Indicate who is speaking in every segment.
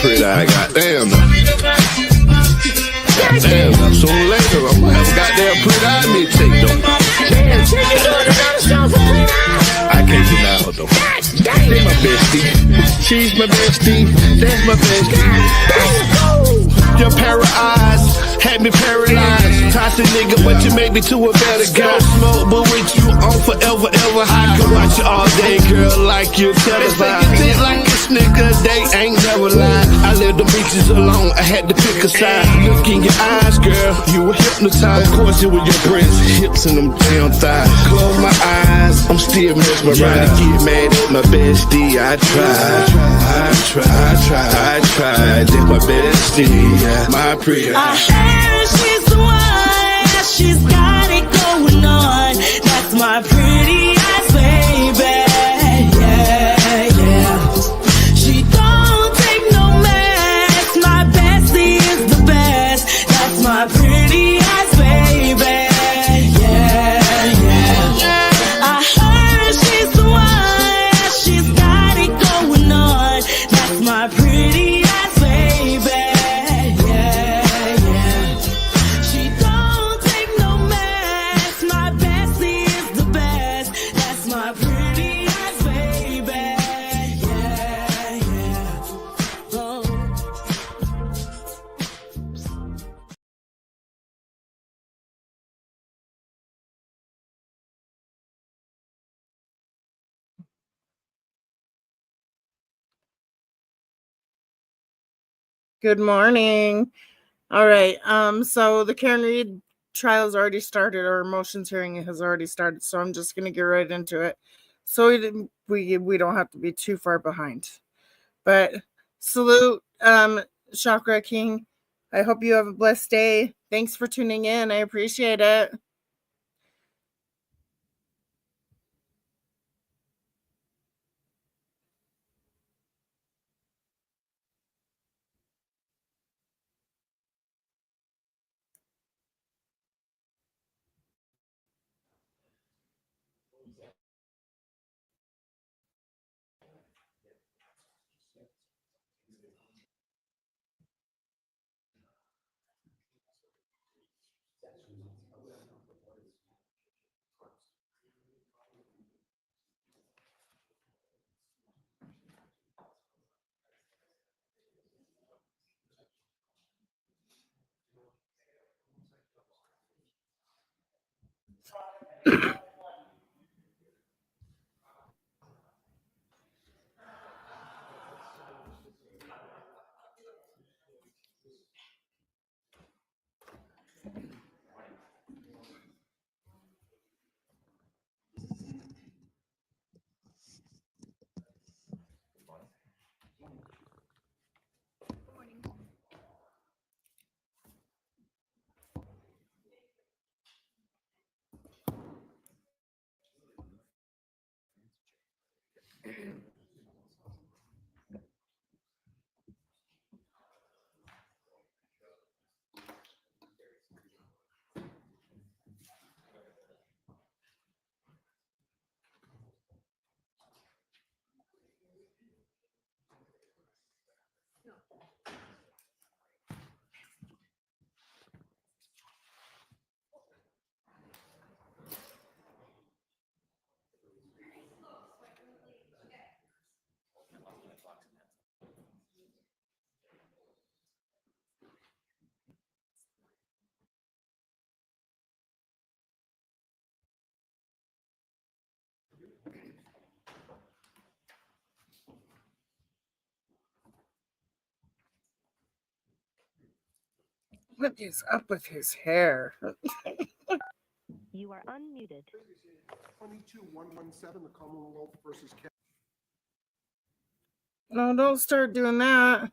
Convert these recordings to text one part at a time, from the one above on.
Speaker 1: pretty eye. Goddamn. Goddamn. Sooner or later, I'm gonna have a goddamn pretty eye mixtape, though.
Speaker 2: Damn, so you doing another song for pretty eye?
Speaker 1: I can't deny her, though. She's my bestie. She's my bestie. That's my bestie. Your pair of eyes had me paralyzed. Toxic nigga, but you made me to a better girl. Smoke, but with you on forever, ever high. Can watch you all day, girl, like you televised. They think like this nigga, they ain't never lied. I lived the beaches alone, I had to pick a side. Look in your eyes, girl, you were hypnotized. Of course, it was your breasts, hips, and them damn thighs. Close my eyes, I'm still mesmerized. To get mad at my bestie, I tried. That's my bestie, my pretty.
Speaker 3: I heard she's the one, she's got it going on. That's my pretty eyes, baby. Yeah, yeah. She don't take no mess. My bestie is the best. That's my pretty eyes, baby. Yeah, yeah. I heard she's the one, she's got it going on. That's my pretty eyes, baby.
Speaker 4: Good morning. All right. So the Karen Reed trial has already started, or motions hearing has already started. So I'm just gonna get right into it. So we don't have to be too far behind. But salute, Chakra King. I hope you have a blessed day. Thanks for tuning in. I appreciate it. What is up with his hair?
Speaker 5: You are unmuted.
Speaker 6: 22-117, the Commonwealth versus
Speaker 4: No, don't start doing that.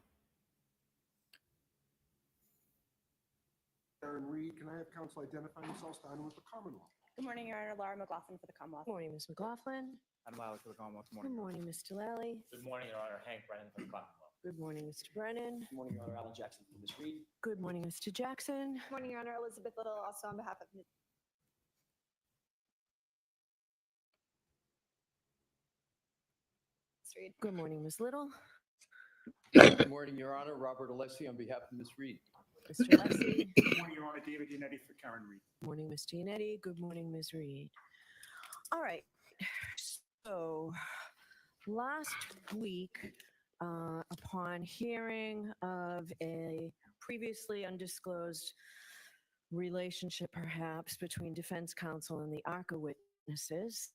Speaker 6: Karen Reed. Can I have counsel identify themselves starting with the Commonwealth?
Speaker 7: Good morning, Your Honor. Laura McLaughlin for the Commonwealth.
Speaker 8: Good morning, Ms. McLaughlin.
Speaker 9: I'm Lyle for the Commonwealth.
Speaker 8: Good morning, Mr. Lally.
Speaker 9: Good morning, Your Honor. Hank Brennan for the Commonwealth.
Speaker 8: Good morning, Mr. Brennan.
Speaker 9: Good morning, Your Honor. Alan Jackson for Ms. Reed.
Speaker 8: Good morning, Mr. Jackson.
Speaker 7: Good morning, Your Honor. Elizabeth Little, also on behalf of Ms. Reed.
Speaker 8: Good morning, Ms. Little.
Speaker 10: Good morning, Your Honor. Robert Alessi on behalf of Ms. Reed.
Speaker 8: Mr. Alessi.
Speaker 6: Good morning, Your Honor. David Giannetti for Karen Reed.
Speaker 8: Morning, Ms. Giannetti. Good morning, Ms. Reed. All right. So last week, upon hearing of a previously undisclosed relationship, perhaps, between defense counsel and the ARCA witnesses,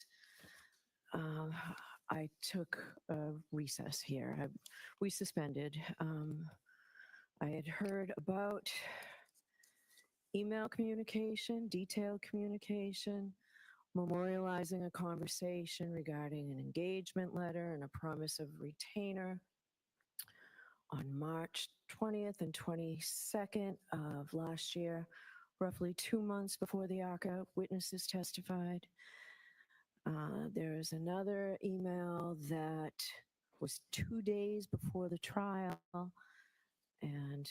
Speaker 8: I took a recess here. We suspended. I had heard about email communication, detailed communication, memorializing a conversation regarding an engagement letter and a promise of retainer on March 20th and 22nd of last year, roughly 2 months before the ARCA witnesses testified. There's another email that was 2 days before the trial and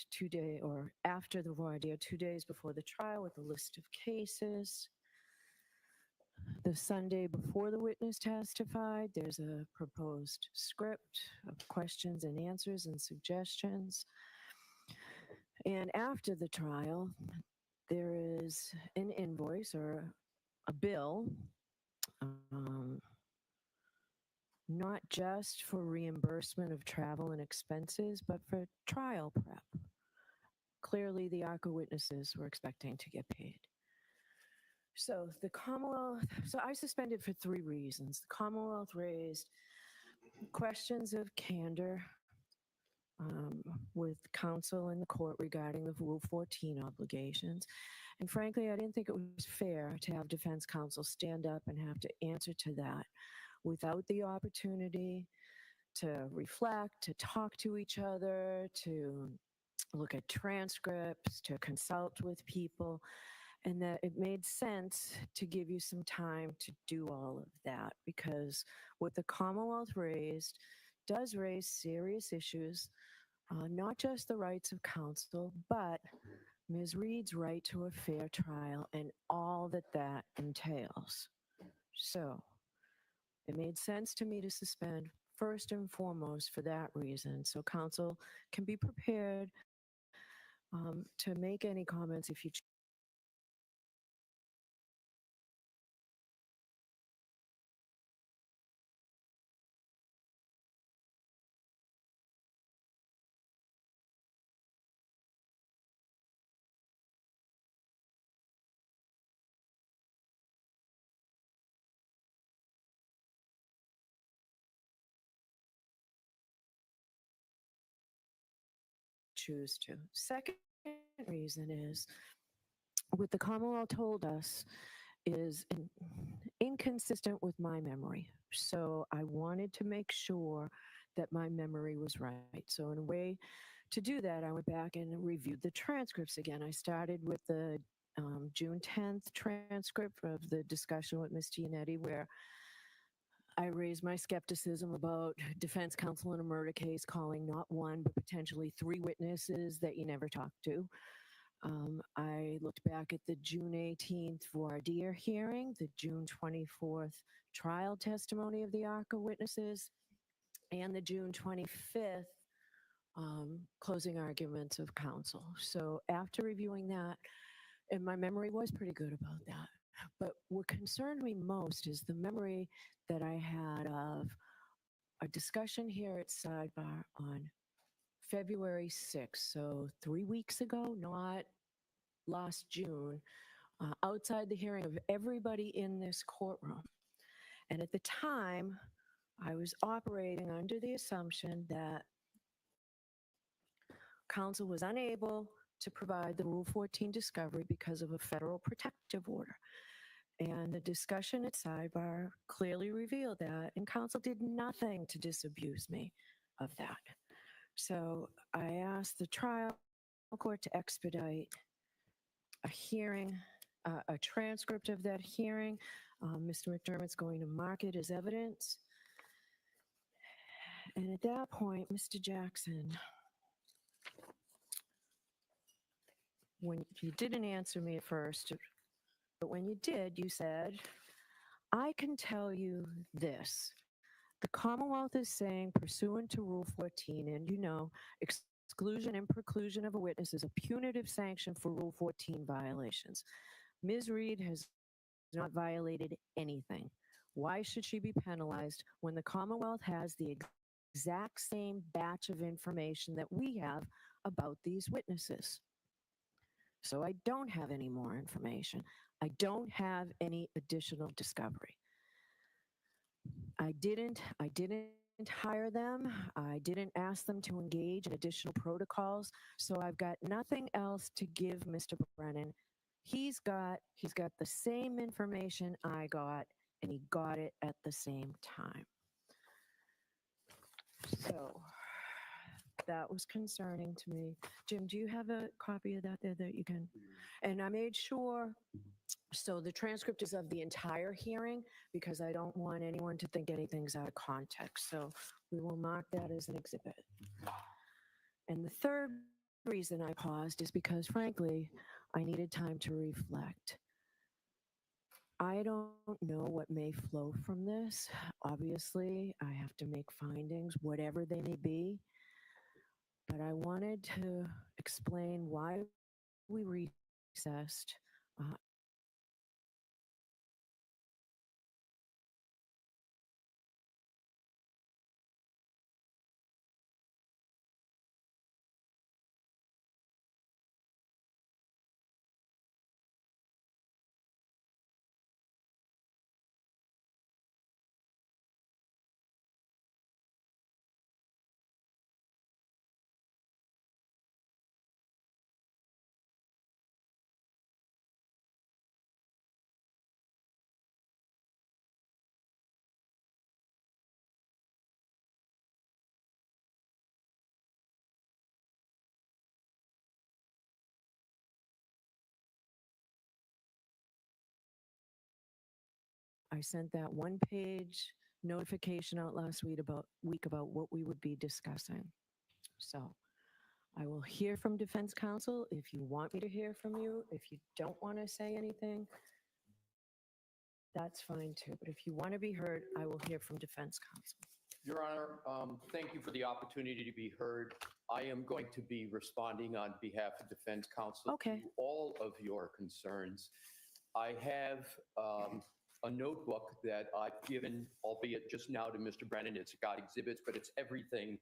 Speaker 8: after the voir dire, 2 days before the trial with a list of cases. The Sunday before the witness testified, there's a proposed script of questions and answers and suggestions. And after the trial, there is an invoice or a bill, not just for reimbursement of travel and expenses, but for trial prep. Clearly, the ARCA witnesses were expecting to get paid. So the Commonwealth, so I suspended for 3 reasons. The Commonwealth raised questions of candor with counsel in the court regarding the Rule 14 obligations. And frankly, I didn't think it was fair to have defense counsel stand up and have to answer to that without the opportunity to reflect, to talk to each other, to look at transcripts, to consult with people, and that it made sense to give you some time to do all of that, because what the Commonwealth raised does raise serious issues, not just the rights of counsel, but Ms. Reed's right to a fair trial and all that that entails. So it made sense to me to suspend first and foremost for that reason, so counsel can be prepared to make any comments if you choose to. Second reason is what the Commonwealth told us is inconsistent with my memory. So I wanted to make sure that my memory was right. So in a way to do that, I went back and reviewed the transcripts again. I started with the June 10th transcript of the discussion with Ms. Giannetti, where I raised my skepticism about defense counsel in a murder case calling not 1, but potentially 3 witnesses that you never talked to. I looked back at the June 18th voir dire hearing, the June 24th trial testimony of the ARCA witnesses, and the June 25th closing arguments of counsel. So after reviewing that, and my memory was pretty good about that, but what concerned me most is the memory that I had of a discussion here at Sidebar on February 6th, so 3 weeks ago, not last June, outside the hearing of everybody in this courtroom. And at the time, I was operating under the assumption that counsel was unable to provide the Rule 14 discovery because of a federal protective order. And the discussion at Sidebar clearly revealed that, and counsel did nothing to disabuse me of that. So I asked the trial court to expedite a hearing, a transcript of that hearing. Mr. McDermott's going to mark it as evidence. And at that point, Mr. Jackson, when you didn't answer me at first, but when you did, you said, I can tell you this, The Commonwealth is saying, pursuant to Rule 14, and exclusion and preclusion of a witness is a punitive sanction for Rule 14 violations. Ms. Reed has not violated anything. Why should she be penalized when the Commonwealth has the exact same batch of information that we have about these witnesses? So I don't have any more information. I don't have any additional discovery. I didn't hire them. I didn't ask them to engage in additional protocols. So I've got nothing else to give Mr. Brennan. He's got the same information I got, and he got it at the same time. So that was concerning to me. Jim, do you have a copy of that there that you can? And I made sure, so the transcript is of the entire hearing because I don't want anyone to think anything's out of context. So we will mark that as an exhibit. And the third reason I paused is because, frankly, I needed time to reflect. I don't know what may flow from this. Obviously, I have to make findings, whatever they may be. But I wanted to explain why we recessed. I sent that one-page notification out last week about what we would be discussing. So I will hear from defense counsel if you want me to hear from you. If you don't want to say anything, that's fine too. But if you want to be heard, I will hear from defense counsel.
Speaker 10: Your Honor, thank you for the opportunity to be heard. I am going to be responding on behalf of defense counsel
Speaker 8: Okay.
Speaker 10: to all of your concerns. I have a notebook that I've given, albeit just now, to Mr. Brennan. It's got exhibits, but it's everything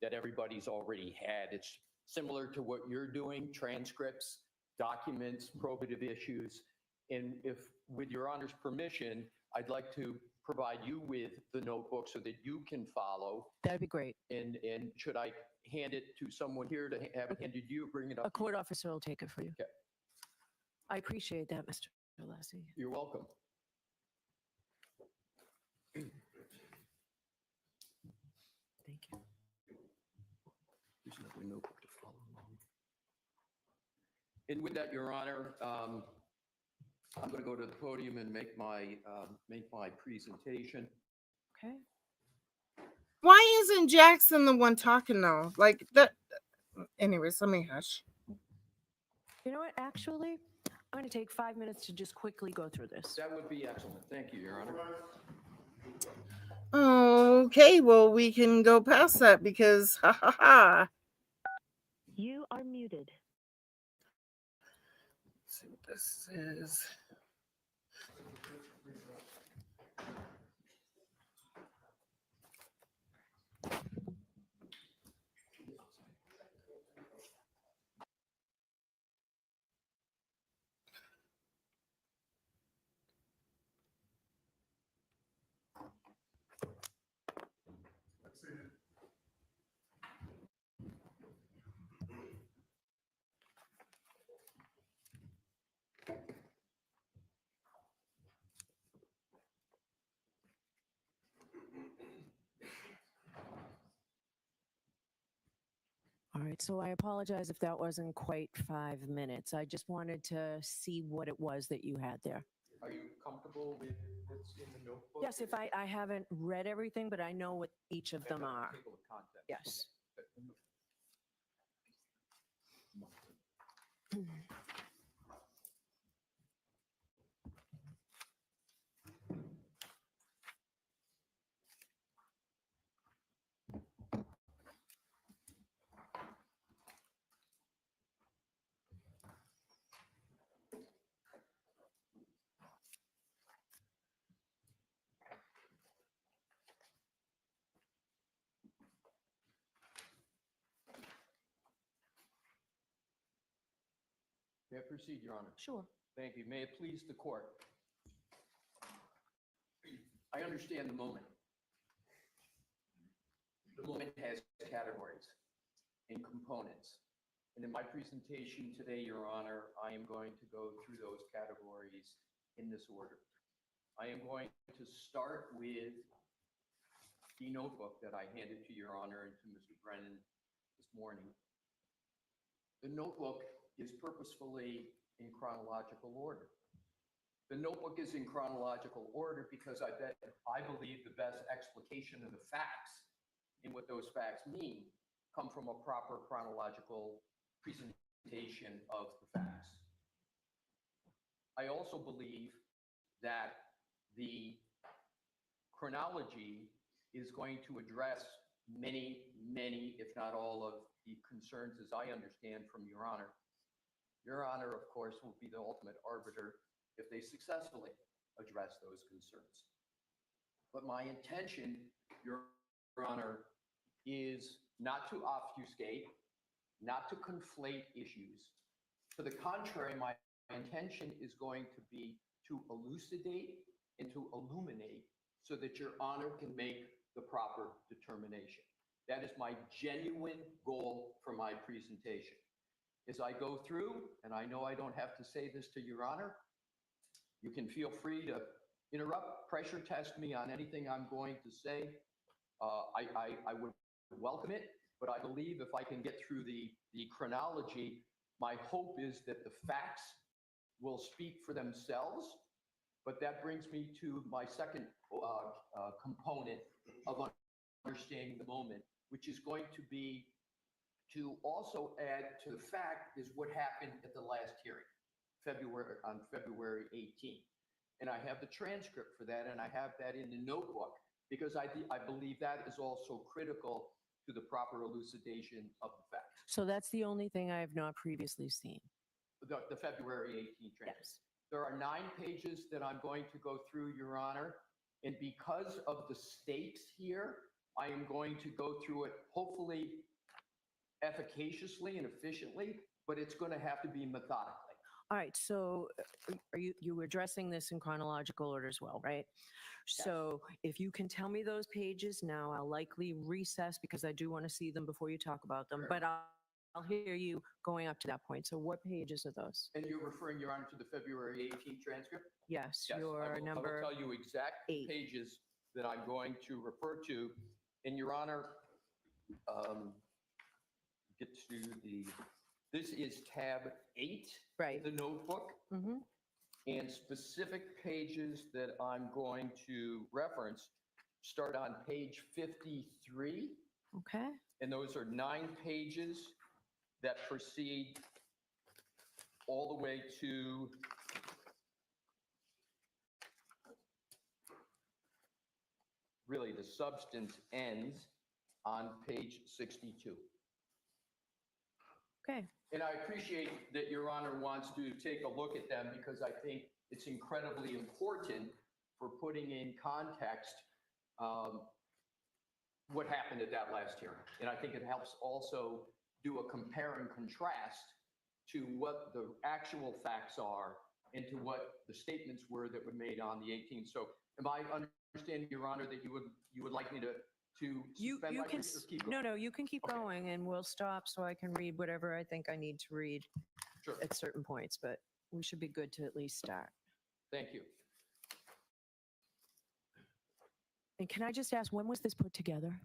Speaker 10: that everybody's already had. It's similar to what you're doing, transcripts, documents, probative issues. And if, with Your Honor's permission, I'd like to provide you with the notebook so that you can follow.
Speaker 8: That'd be great.
Speaker 10: And should I hand it to someone here to have it handed to you, bring it up?
Speaker 8: A court officer will take it for you.
Speaker 10: Okay.
Speaker 8: I appreciate that, Mr. Alessi.
Speaker 10: You're welcome.
Speaker 8: Thank you.
Speaker 10: There's another notebook to follow along. And with that, Your Honor, I'm going to go to the podium and make my presentation.
Speaker 8: Okay.
Speaker 4: Why isn't Jackson the one talking now? Like that. Anyways, let me hush.
Speaker 8: You know what? Actually, I'm going to take 5 minutes to just quickly go through this.
Speaker 10: That would be excellent. Thank you, Your Honor.
Speaker 4: Okay, well, we can go past that because, ha ha ha.
Speaker 5: You are muted.
Speaker 4: Let's see what this is.
Speaker 8: All right, so I apologize if that wasn't quite 5 minutes. I just wanted to see what it was that you had there.
Speaker 10: Are you comfortable with what's in the notebook?
Speaker 8: Yes, if I haven't read everything, but I know what each of them are.
Speaker 10: Table of contents.
Speaker 8: Yes.
Speaker 10: May I proceed, Your Honor?
Speaker 8: Sure.
Speaker 10: Thank you. May it please the court. I understand the moment. The moment has categories and components. And in my presentation today, Your Honor, I am going to go through those categories in this order. I am going to start with the notebook that I handed to Your Honor and to Mr. Brennan this morning. The notebook is purposefully in chronological order. The notebook is in chronological order because I believe the best explication of the facts and what those facts mean come from a proper chronological presentation of the facts. I also believe that the chronology is going to address many, if not all, of the concerns as I understand from Your Honor. Your Honor, of course, will be the ultimate arbiter if they successfully address those concerns. But my intention, Your Honor, is not to obfuscate, not to conflate issues. To the contrary, my intention is going to be to elucidate and to illuminate so that Your Honor can make the proper determination. That is my genuine goal for my presentation. As I go through, and I know I don't have to say this to Your Honor, you can feel free to interrupt, pressure test me on anything I'm going to say. I would welcome it, but I believe if I can get through the chronology, my hope is that the facts will speak for themselves. But that brings me to my second component of understanding the moment, which is going to be to also add to the fact is what happened at the last hearing, on February 18th. And I have the transcript for that, and I have that in the notebook, because I believe that is also critical to the proper elucidation of the facts.
Speaker 8: So that's the only thing I have not previously seen.
Speaker 10: The February 18th transcript.
Speaker 8: Yes.
Speaker 10: There are 9 pages that I'm going to go through, Your Honor. And because of the stakes here, I am going to go through it hopefully efficaciously and efficiently, but it's going to have to be methodically.
Speaker 8: All right, so are you were addressing this in chronological order as well, right?
Speaker 10: Yes.
Speaker 8: So if you can tell me those pages now, I'll likely recess because I do want to see them before you talk about them,
Speaker 10: Sure.
Speaker 8: but I'll hear you going up to that point. So what pages are those?
Speaker 10: And you're referring, Your Honor, to the February 18th transcript?
Speaker 8: Yes,
Speaker 10: Yes,
Speaker 8: your number.
Speaker 10: I will tell you exact
Speaker 8: 8.
Speaker 10: pages that I'm going to refer to. And Your Honor, get to this is tab 8
Speaker 8: Right.
Speaker 10: of the notebook.
Speaker 8: Mm-hmm.
Speaker 10: And specific pages that I'm going to reference start on page 53.
Speaker 8: Okay.
Speaker 10: And those are 9 pages that proceed all the way to really the substance ends on page 62.
Speaker 8: Okay.
Speaker 10: And I appreciate that Your Honor wants to take a look at them because I think it's incredibly important for putting in context what happened at that last hearing. And I think it helps also do a compare and contrast to what the actual facts are and to what the statements were that were made on the 18th. So am I understanding, Your Honor, that you would like me to suspend
Speaker 8: You
Speaker 10: my
Speaker 8: can,
Speaker 10: brief or keep going?
Speaker 8: no, you can keep
Speaker 10: Okay.
Speaker 8: going and we'll stop so I can read whatever I think I need to read
Speaker 10: Sure.
Speaker 8: at certain points, but we should be good to at least start.
Speaker 10: Thank you.
Speaker 8: And can I just ask, when was this put together?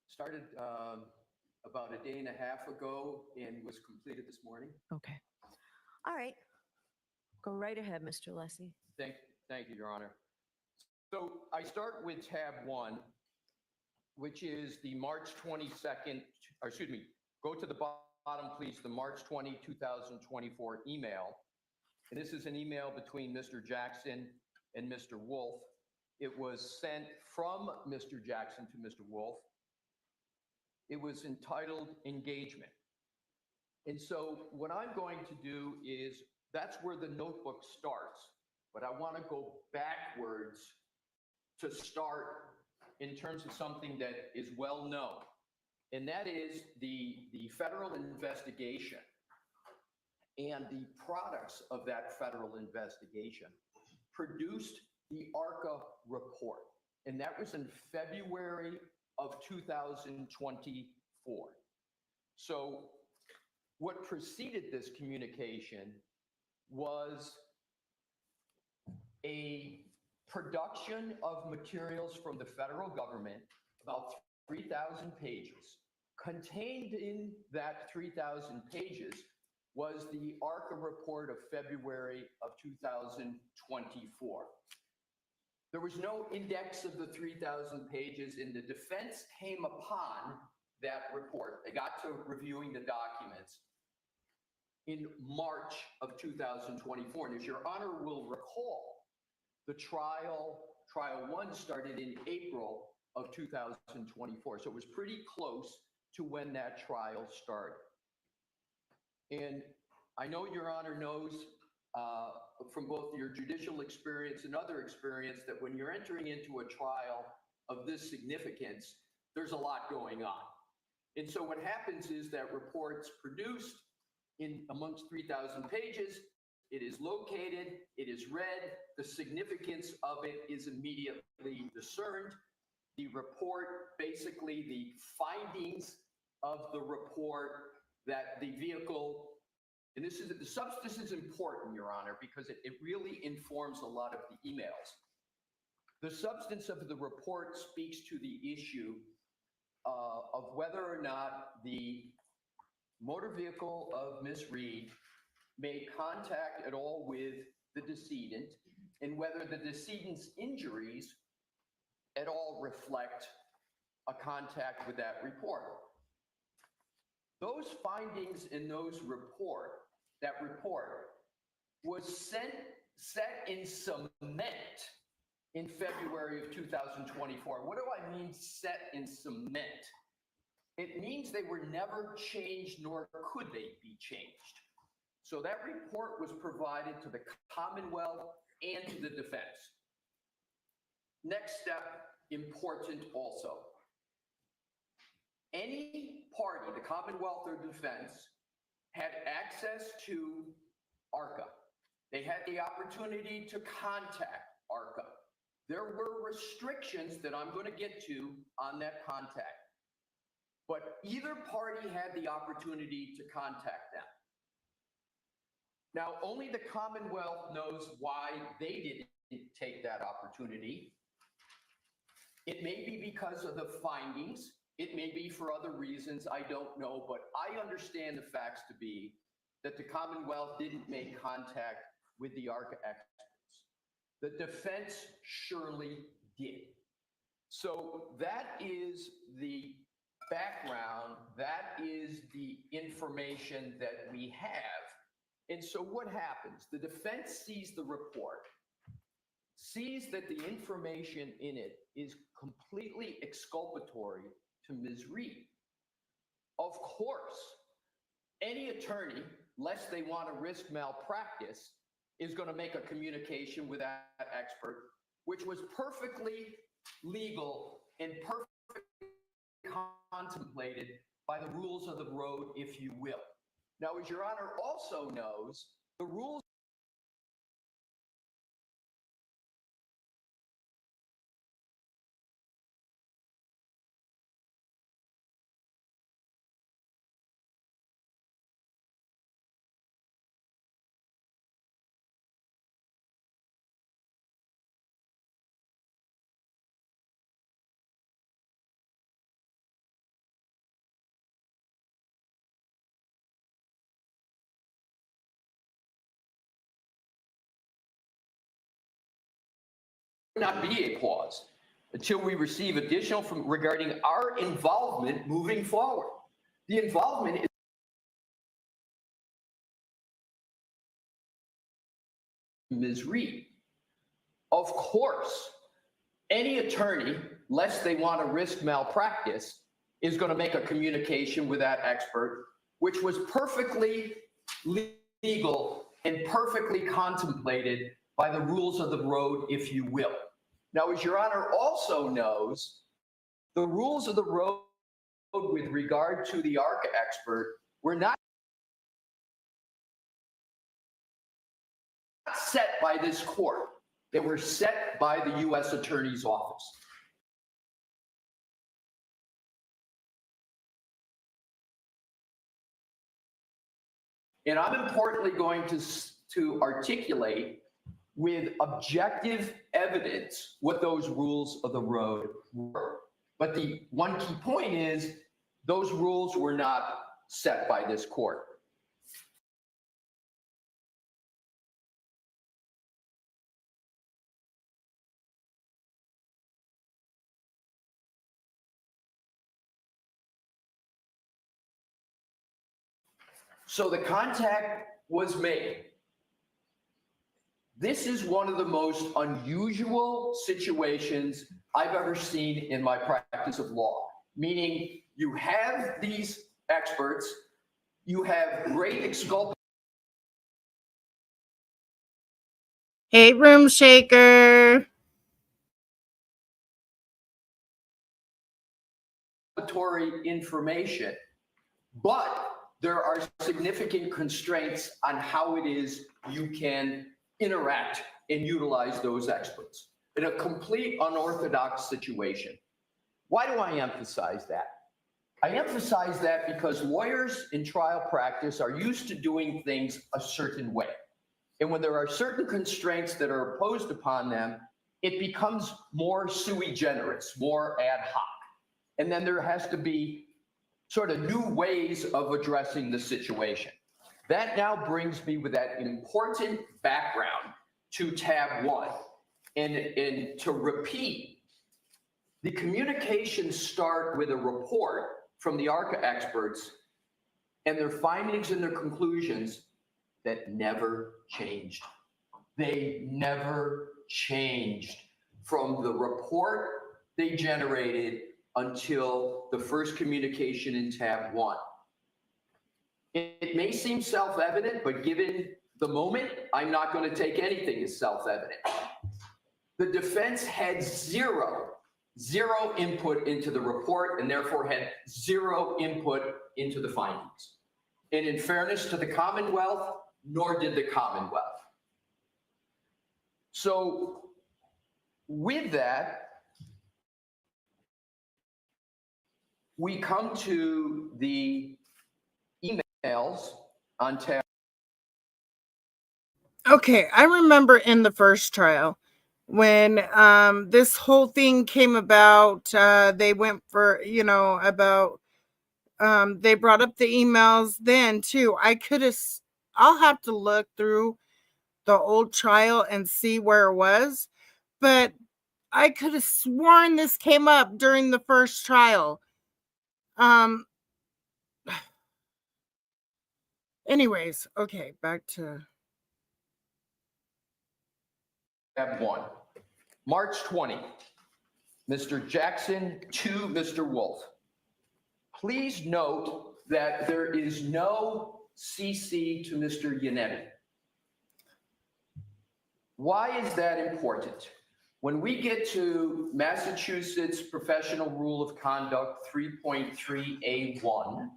Speaker 10: Started about a day and a half ago and was completed this morning.
Speaker 8: Okay. All right. Go right ahead, Mr. Lessie.
Speaker 10: Thank you, Your Honor. So I start with tab 1, which is the March 22nd, or excuse me, go to the bottom, please, the March 20, 2024 email. And this is an email between Mr. Jackson and Mr. Wolf. It was sent from Mr. Jackson to Mr. Wolf. It was entitled Engagement. And so what I'm going to do is, that's where the notebook starts, but I want to go backwards to start in terms of something that is well known. And that is the federal investigation and the products of that federal investigation produced the ARCA report. And that was in February of 2024. So what preceded this communication was a production of materials from the federal government, about 3,000 pages. Contained in that 3,000 pages was the ARCA report of February of 2024. There was no index of the 3,000 pages, and the defense came upon that report. They got to reviewing the documents in March of 2024. And as Your Honor will recall, the trial one started in April of 2024. So it was pretty close to when that trial started. And I know Your Honor knows from both your judicial experience and other experience that when you're entering into a trial of this significance, there's a lot going on. And so what happens is that report's produced in amongst 3,000 pages, it is located, it is read, the significance of it is immediately discerned. The report, basically the findings of the report that the vehicle, and the substance is important, Your Honor, because it really informs a lot of the emails. The substance of the report speaks to the issue of whether or not the motor vehicle of Ms. Reed made contact at all with the decedent, and whether the decedent's injuries at all reflect a contact with that report. Those findings in that report was set in cement in February of 2024. What do I mean set in cement? It means they were never changed, nor could they be changed. So that report was provided to the Commonwealth and to the defense. Next step, important also. Any party, the Commonwealth or defense, had access to ARCA. They had the opportunity to contact ARCA. There were restrictions that I'm going to get to on that contact. But either party had the opportunity to contact them. Now, only the Commonwealth knows why they didn't take that opportunity. It may be because of the findings. It may be for other reasons. I don't know, but I understand the facts to be that the Commonwealth didn't make contact with the ARCA experts. The defense surely did. So that is the background. That is the information that we have. And so what happens? The defense sees the report, sees that the information in it is completely exculpatory to Ms. Reed. Of course, any attorney, lest they want to risk malpractice, is going to make a communication with that expert, which was perfectly legal and perfectly contemplated by the rules of the road, if you will. Now, as Your Honor also knows, the rules not be a clause until we receive additional from regarding our involvement moving forward. The involvement is Ms. Reed. Of course, any attorney, lest they want to risk malpractice, is going to make a communication with that expert, which was perfectly legal and perfectly contemplated by the rules of the road, if you will. Now, as Your Honor also knows, the rules of the road with regard to the ARCA expert were not set by this court. They were set by the U.S. Attorney's Office. And I'm importantly going to articulate with objective evidence what those rules of the road were. But the one key point is those rules were not set by this court. So the contact was made. This is one of the most unusual situations I've ever seen in my practice of law, meaning you have these experts, you have great exculpatory
Speaker 4: Hey, room shaker.
Speaker 10: information, but there are significant constraints on how it is you can interact and utilize those experts in a complete unorthodox situation. Why do I emphasize that? I emphasize that because lawyers in trial practice are used to doing things a certain way. And when there are certain constraints that are imposed upon them, it becomes more sui generis, more ad hoc. And then there has to be sort of new ways of addressing the situation. That now brings me with that important background to tab 1. And to repeat, the communications start with a report from the ARCA experts and their findings and their conclusions that never changed. They never changed from the report they generated until the first communication in tab 1. It may seem self-evident, but given the moment, I'm not going to take anything as self-evident. The defense had zero input into the report and therefore had zero input into the findings. And in fairness to the Commonwealth, nor did the Commonwealth. So with that, we come to the emails on tab.
Speaker 4: Okay, I remember in the first trial when this whole thing came about, they went for, about they brought up the emails then too. I'll have to look through the old trial and see where it was, but I could have sworn this came up during the first trial. Anyways, okay, back to
Speaker 10: Tab 1, March 20, Mr. Jackson to Mr. Wolf. Please note that there is no CC to Mr. Yannetti. Why is that important? When we get to Massachusetts Professional Rule of Conduct 3.3A1,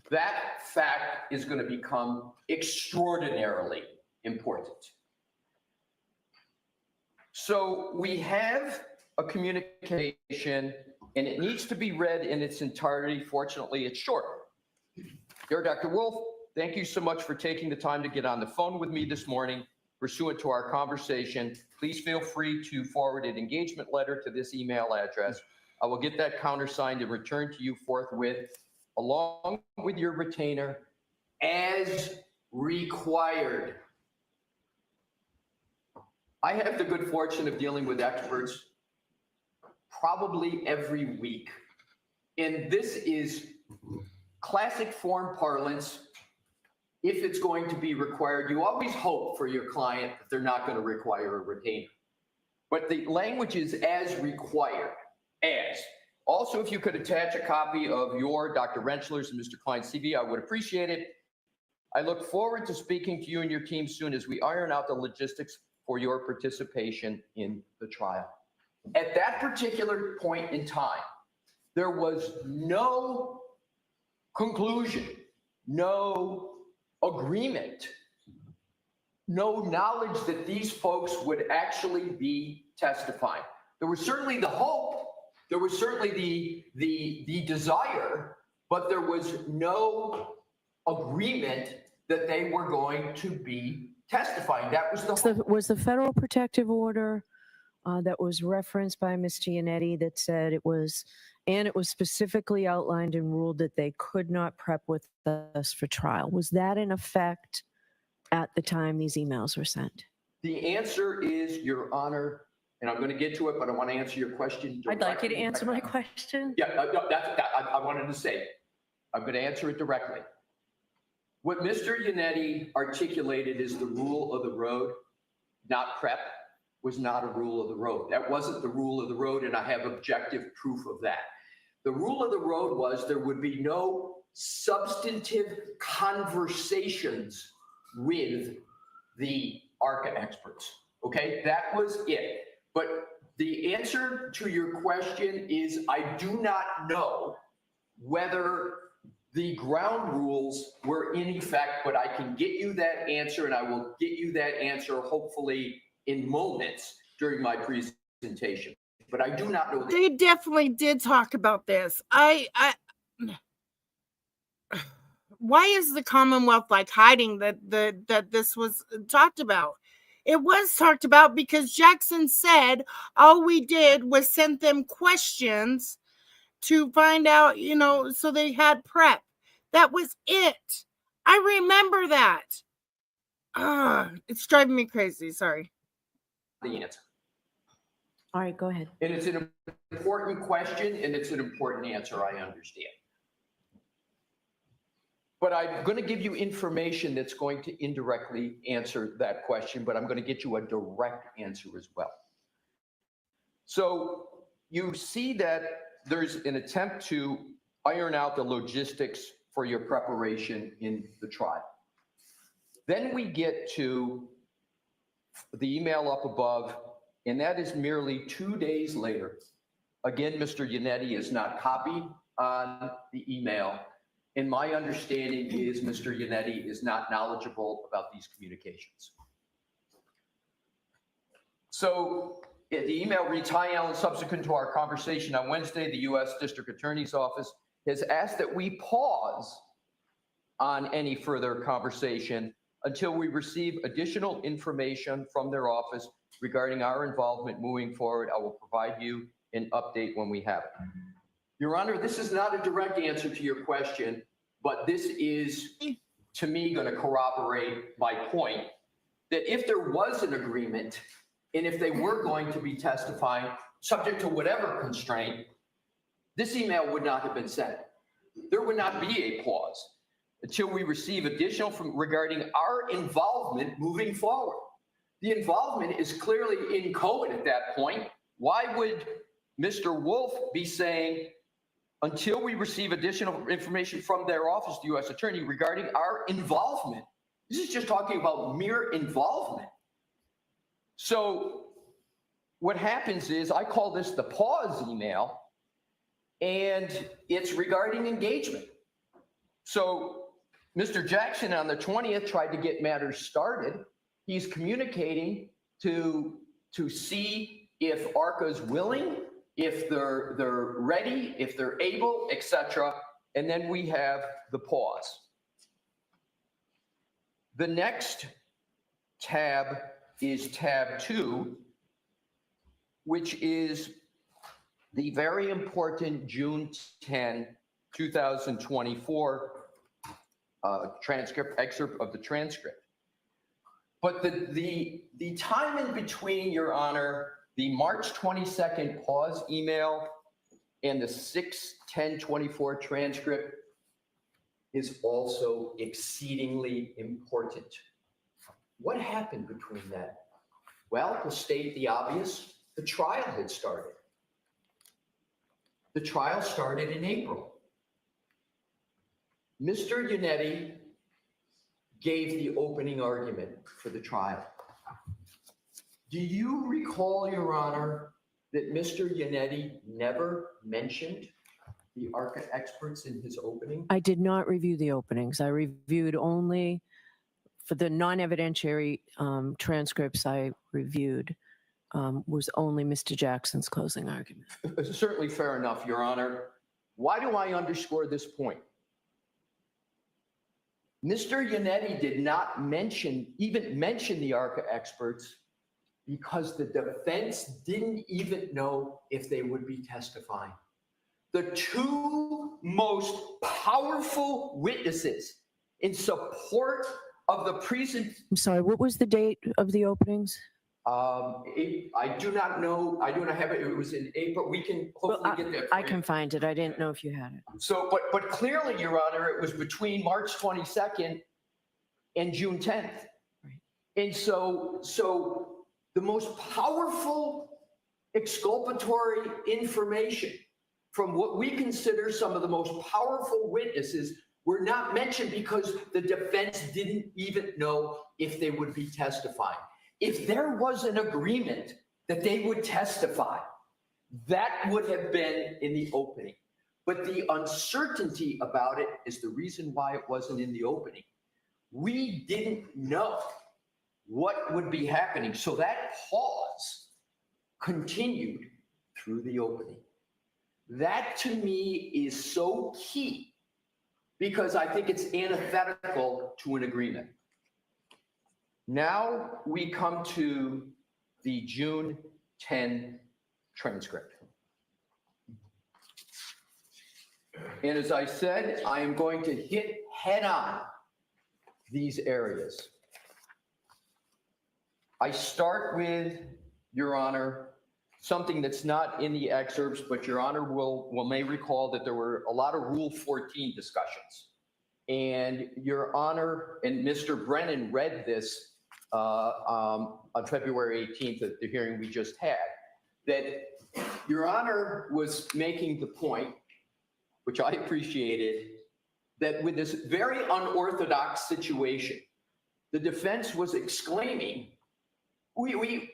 Speaker 10: that fact is going to become extraordinarily important. So we have a communication and it needs to be read in its entirety. Fortunately, it's short. Dear Dr. Wolf, thank you so much for taking the time to get on the phone with me this morning. Pursuant to our conversation, please feel free to forward an engagement letter to this email address. I will get that countersigned and returned to you forthwith, along with your retainer, as required. I have the good fortune of dealing with experts probably every week. And this is classic form parlance. If it's going to be required, you always hope for your client that they're not going to require a retainer. But the language is as required, as. Also, if you could attach a copy of your Dr. Rentschler's and Mr. Klein's CV, I would appreciate it. I look forward to speaking to you and your team soon as we iron out the logistics for your participation in the trial. At that particular point in time, there was no conclusion, no agreement no knowledge that these folks would actually be testifying. There was certainly the hope, there was certainly the desire, but there was no agreement that they were going to be testifying. That was the hope.
Speaker 8: Was the federal protective order that was referenced by Ms. Giannetti that said it was specifically outlined and ruled that they could not prep with us for trial. Was that in effect at the time these emails were sent?
Speaker 10: The answer is, Your Honor, and I'm going to get to it, but I want to answer your question directly.
Speaker 8: I'd like you to answer my question.
Speaker 10: Yeah, no, I wanted to say, I'm going to answer it directly. What Mr. Yannetti articulated is the rule of the road, not prep, was not a rule of the road. That wasn't the rule of the road, and I have objective proof of that. The rule of the road was there would be no substantive conversations with the ARCA experts. Okay, that was it. But the answer to your question is I do not know whether the ground rules were in effect, but I can get you that answer, and I will get you that answer hopefully in moments during my presentation. But I do not know.
Speaker 4: They definitely did talk about this. Why is the Commonwealth like hiding that this was talked about? It was talked about because Jackson said all we did was send them questions to find out, so they had prep. That was it. I remember that. It's driving me crazy. Sorry.
Speaker 10: The answer.
Speaker 8: All right, go ahead.
Speaker 10: And it's an important question, and it's an important answer, I understand. But I'm going to give you information that's going to indirectly answer that question, but I'm going to get you a direct answer as well. So you see that there's an attempt to iron out the logistics for your preparation in the trial. Then we get to the email up above, and that is merely 2 days later. Again, Mr. Yannetti is not copied on the email. And my understanding is Mr. Yannetti is not knowledgeable about these communications. So the email reads, "Hi, Alan, subsequent to our conversation on Wednesday, the U.S. District Attorney's Office has asked that we pause on any further conversation until we receive additional information from their office regarding our involvement moving forward. I will provide you an update when we have it." Your Honor, this is not a direct answer to your question, but this is, to me, going to corroborate my point that if there was an agreement and if they were going to be testifying, subject to whatever constraint, this email would not have been sent. There would not be a pause until we receive additional regarding our involvement moving forward. The involvement is clearly inchoate at that point. Why would Mr. Wolf be saying, until we receive additional information from their office, the U.S. Attorney, regarding our involvement? This is just talking about mere involvement. So what happens is I call this the pause email, and it's regarding engagement. So Mr. Jackson on the 20th tried to get matters started. He's communicating to see if ARCA's willing, if they're ready, if they're able, etc. And then we have the pause. The next tab is tab 2, which is the very important June 10, 2024 excerpt of the transcript. But the time in between, Your Honor, the March 22nd pause email and the 6/10/24 transcript is also exceedingly important. What happened between that? Well, to state the obvious, the trial had started. The trial started in April. Mr. Yannetti gave the opening argument for the trial. Do you recall, Your Honor, that Mr. Yannetti never mentioned the ARCA experts in his opening?
Speaker 8: I did not review the openings. I reviewed only for the non-evidentiary transcripts I reviewed, was only Mr. Jackson's closing argument.
Speaker 10: Certainly fair enough, Your Honor. Why do I underscore this point? Mr. Yannetti did not even mention the ARCA experts because the defense didn't even know if they would be testifying. The two most powerful witnesses in support of the
Speaker 8: I'm sorry, what was the date of the openings?
Speaker 10: I do not know. I do not have it. It was in April. We can hopefully get that.
Speaker 8: I can find it. I didn't know if you had it.
Speaker 10: So, but clearly, Your Honor, it was between March 22nd and June 10th.
Speaker 8: Right.
Speaker 10: And so the most powerful exculpatory information from what we consider some of the most powerful witnesses were not mentioned because the defense didn't even know if they would be testifying. If there was an agreement that they would testify, that would have been in the opening. But the uncertainty about it is the reason why it wasn't in the opening. We didn't know what would be happening. So that pause continued through the opening. That to me is so key because I think it's antithetical to an agreement. Now we come to the June 10 transcript. And as I said, I am going to hit head on these areas. I start with, Your Honor, something that's not in the excerpts, but Your Honor may recall that there were a lot of Rule 14 discussions. And Your Honor and Mr. Brennan read this on February 18th at the hearing we just had, that Your Honor was making the point, which I appreciated, that with this very unorthodox situation, the defense was exclaiming, you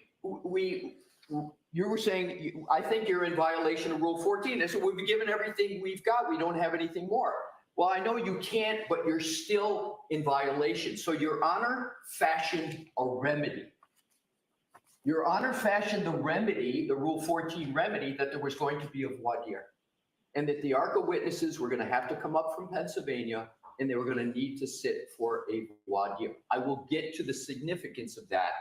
Speaker 10: were saying, I think you're in violation of Rule 14. They said, we've given everything we've got. We don't have anything more. Well, I know you can't, but you're still in violation. So Your Honor fashioned a remedy. Your Honor fashioned the remedy, the Rule 14 remedy, that there was going to be a voir dire, and that the ARCA witnesses were going to have to come up from Pennsylvania, and they were going to need to sit for a voir dire. I will get to the significance of that,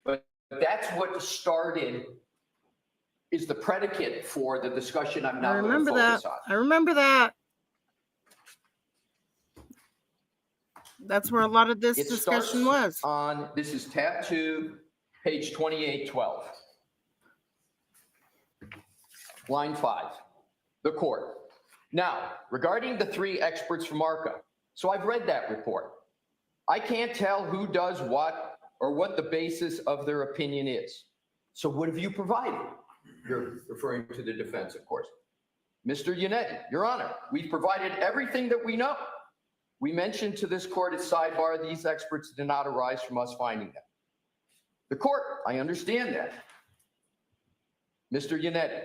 Speaker 10: but that's what started, is the predicate for the discussion I'm now going to focus on.
Speaker 4: I remember that. That's where a lot of this discussion was.
Speaker 10: This is tab 2, page 2812. Line 5, the court. Now, regarding the 3 experts from ARCA, so I've read that report. I can't tell who does what or what the basis of their opinion is. So what have you provided? You're referring to the defense, of course. Mr. Yannetti, Your Honor, we've provided everything that we know. We mentioned to this court at sidebar, these experts did not arise from us finding them. The court, I understand that. Mr. Yannetti,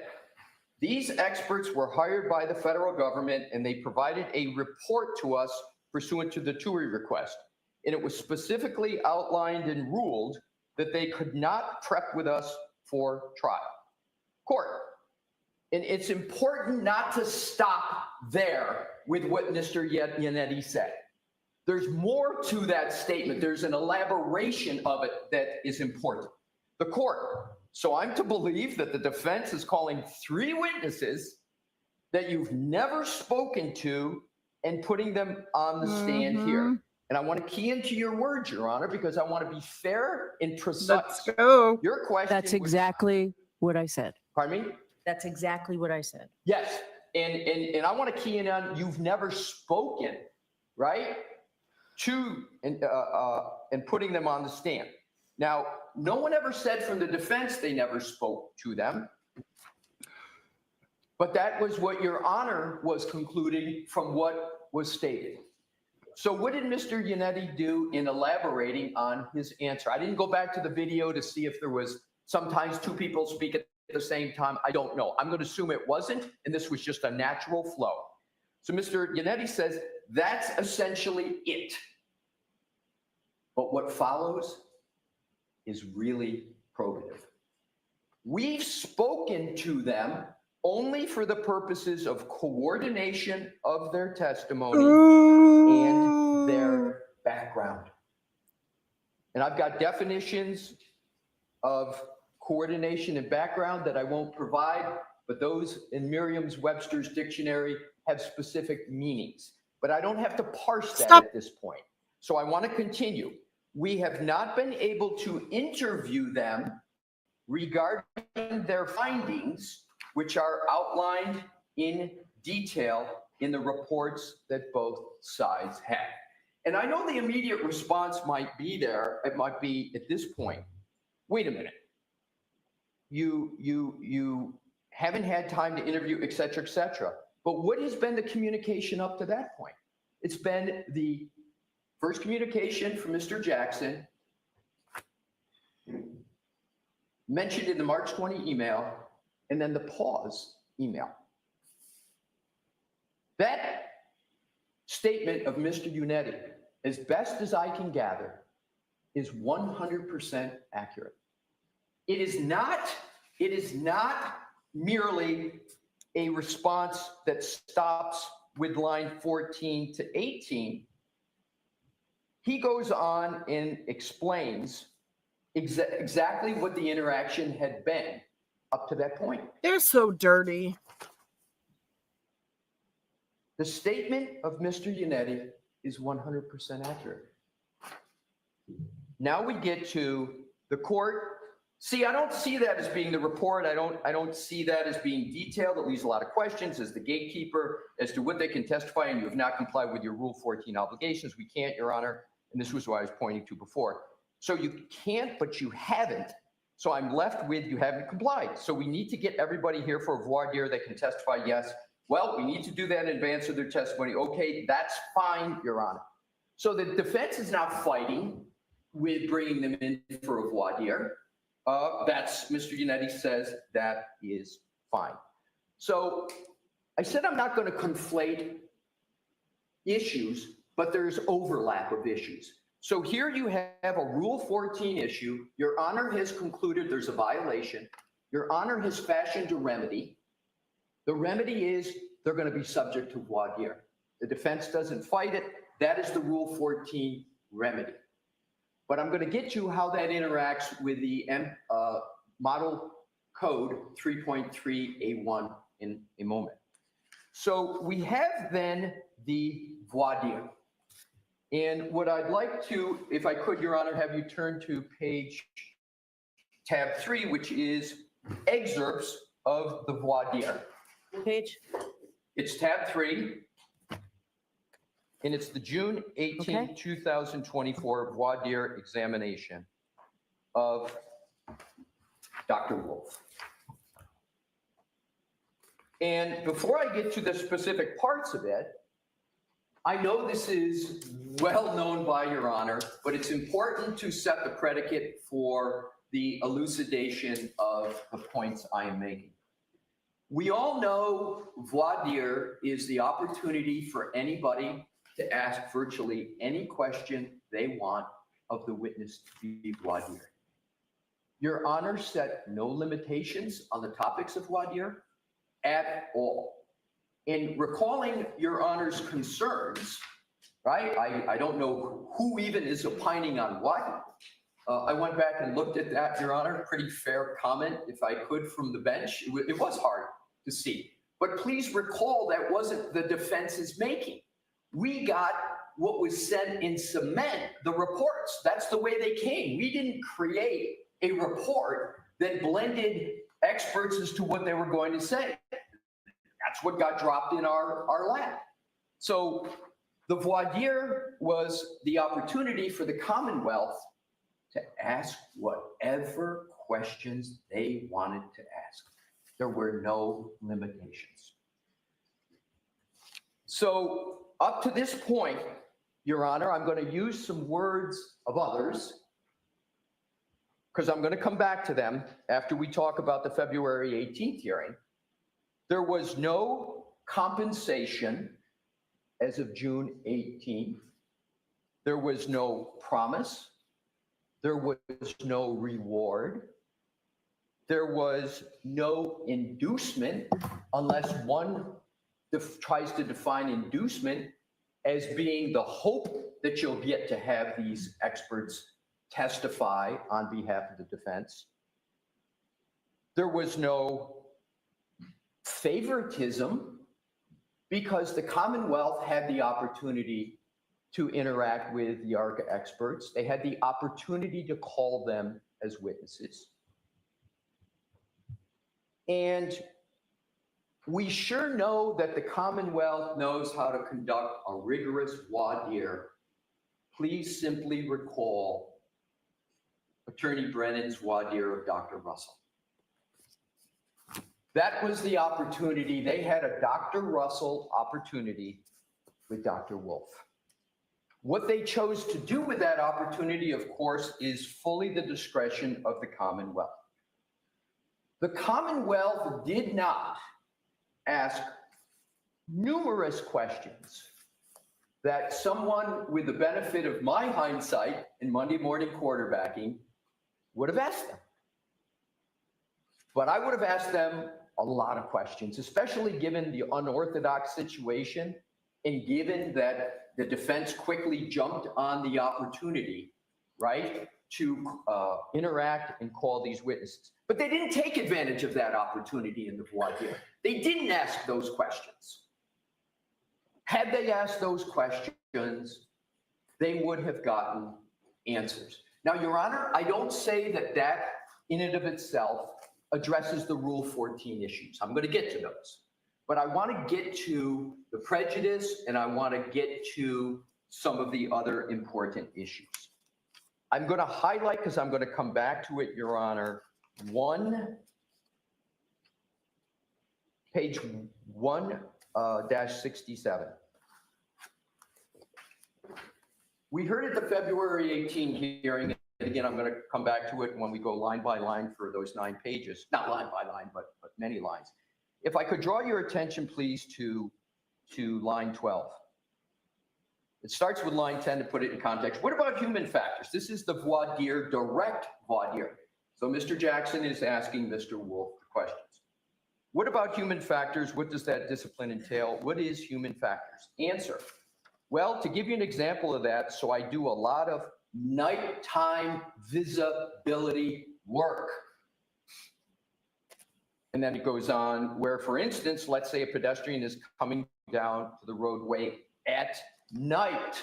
Speaker 10: these experts were hired by the federal government and they provided a report to us pursuant to the TUI request. And it was specifically outlined and ruled that they could not prep with us for trial. Court, and it's important not to stop there with what Mr. Yannetti said. There's more to that statement. There's an elaboration of it that is important. The court, so I'm to believe that the defense is calling 3 witnesses that you've never spoken to and putting them on the stand here. And I want to key into your words, Your Honor, because I want to be fair and precise.
Speaker 4: Let's go.
Speaker 10: Your question.
Speaker 8: That's exactly what I said.
Speaker 10: Pardon me?
Speaker 8: That's exactly what I said.
Speaker 10: Yes. And I want to key in on you've never spoken, right? To and putting them on the stand. Now, no one ever said from the defense they never spoke to them. But that was what Your Honor was concluding from what was stated. So what did Mr. Yannetti do in elaborating on his answer? I didn't go back to the video to see if there was sometimes 2 people speak at the same time. I don't know. I'm going to assume it wasn't, and this was just a natural flow. So Mr. Yannetti says, that's essentially it. But what follows is really probative. We've spoken to them only for the purposes of coordination of their testimony and their background. And I've got definitions of coordination and background that I won't provide, but those in Merriam-Webster's dictionary have specific meanings. But I don't have to parse that at this point. So I want to continue. We have not been able to interview them regarding their findings, which are outlined in detail in the reports that both sides have. And I know the immediate response might be there. It might be at this point, wait a minute. You haven't had time to interview, et cetera, et cetera. But what has been the communication up to that point? It's been the first communication from Mr. Jackson, mentioned in the March 20 email, and then the pause email. That statement of Mr. Unetti, as best as I can gather, is 100% accurate. It is not merely a response that stops with line 14 to 18. He goes on and explains exactly what the interaction had been up to that point.
Speaker 4: They're so dirty.
Speaker 10: The statement of Mr. Unetti is 100% accurate. Now we get to the court. See, I don't see that as being the report. I don't see that as being detailed. It leaves a lot of questions as the gatekeeper as to what they can testify, and you have not complied with your Rule 14 obligations. We can't, Your Honor. And this was what I was pointing to before. So you can't, but you haven't. So I'm left with you haven't complied. So we need to get everybody here for a voir dire that can testify yes. Well, we need to do that in advance of their testimony. Okay, that's fine, Your Honor. So the defense is now fighting with bringing them in for a voir dire. That's Mr. Unetti says that is fine. So I said I'm not going to conflate issues, but there's overlap of issues. So here you have a Rule 14 issue. Your Honor has concluded there's a violation. Your Honor has fashioned a remedy. The remedy is they're going to be subject to voir dire. The defense doesn't fight it. That is the Rule 14 remedy. But I'm going to get to how that interacts with the Model Code 3.3A1 in a moment. So we have then the voir dire. And what I'd like to, if I could, Your Honor, have you turn to tab 3, which is excerpts of the voir dire.
Speaker 8: Page?
Speaker 10: It's tab 3, and it's the June 18, 2024 voir dire examination of Dr. Wolf. And before I get to the specific parts of it, I know this is well known by Your Honor, but it's important to set the predicate for the elucidation of the points I am making. We all know voir dire is the opportunity for anybody to ask virtually any question they want of the witness to be voir dire. Your Honor set no limitations on the topics of voir dire at all. In recalling Your Honor's concerns, right? I don't know who even is opining on what. I went back and looked at that, Your Honor. Pretty fair comment, if I could, from the bench. It was hard to see. But please recall that wasn't the defense's making. We got what was said in cement, the reports. That's the way they came. We didn't create a report that blended experts as to what they were going to say. That's what got dropped in our lap. So the voir dire was the opportunity for the Commonwealth to ask whatever questions they wanted to ask. There were no limitations. So up to this point, Your Honor, I'm going to use some words of others because I'm going to come back to them after we talk about the February 18th hearing. There was no compensation as of June 18th There was no promise. There was no reward. There was no inducement, unless one tries to define inducement as being the hope that you'll get to have these experts testify on behalf of the defense. There was no favoritism, because the Commonwealth had the opportunity to interact with the ARCA experts. They had the opportunity to call them as witnesses. And we sure know that the Commonwealth knows how to conduct a rigorous voir dire. Please simply recall Attorney Brennan's voir dire of Dr. Russell. That was the opportunity. They had a Dr. Russell opportunity with Dr. Wolf. What they chose to do with that opportunity, of course, is fully the discretion of the Commonwealth. The Commonwealth did not ask numerous questions that someone with the benefit of my hindsight in Monday morning quarterbacking would have asked them. But I would have asked them a lot of questions, especially given the unorthodox situation and given that the defense quickly jumped on the opportunity, right, to interact and call these witnesses. But they didn't take advantage of that opportunity in the voir dire. They didn't ask those questions. Had they asked those questions, they would have gotten answers. Now, Your Honor, I don't say that that in and of itself addresses the Rule 14 issues. I'm going to get to those. But I want to get to the prejudice, and I want to get to some of the other important issues. I'm going to highlight, because I'm going to come back to it, Your Honor, page 1-67. We heard at the February 18 hearing, and again, I'm going to come back to it when we go line by line for those 9 pages. Not line by line, but many lines. If I could draw your attention, please, to line 12. It starts with line 10 to put it in context. What about human factors? This is the voir dire, direct voir dire. So Mr. Jackson is asking Mr. Wolf the questions. What about human factors? What does that discipline entail? What is human factors? Answer. Well, to give you an example of that, so I do a lot of nighttime visibility work. And then it goes on where, for instance, let's say a pedestrian is coming down to the roadway at night.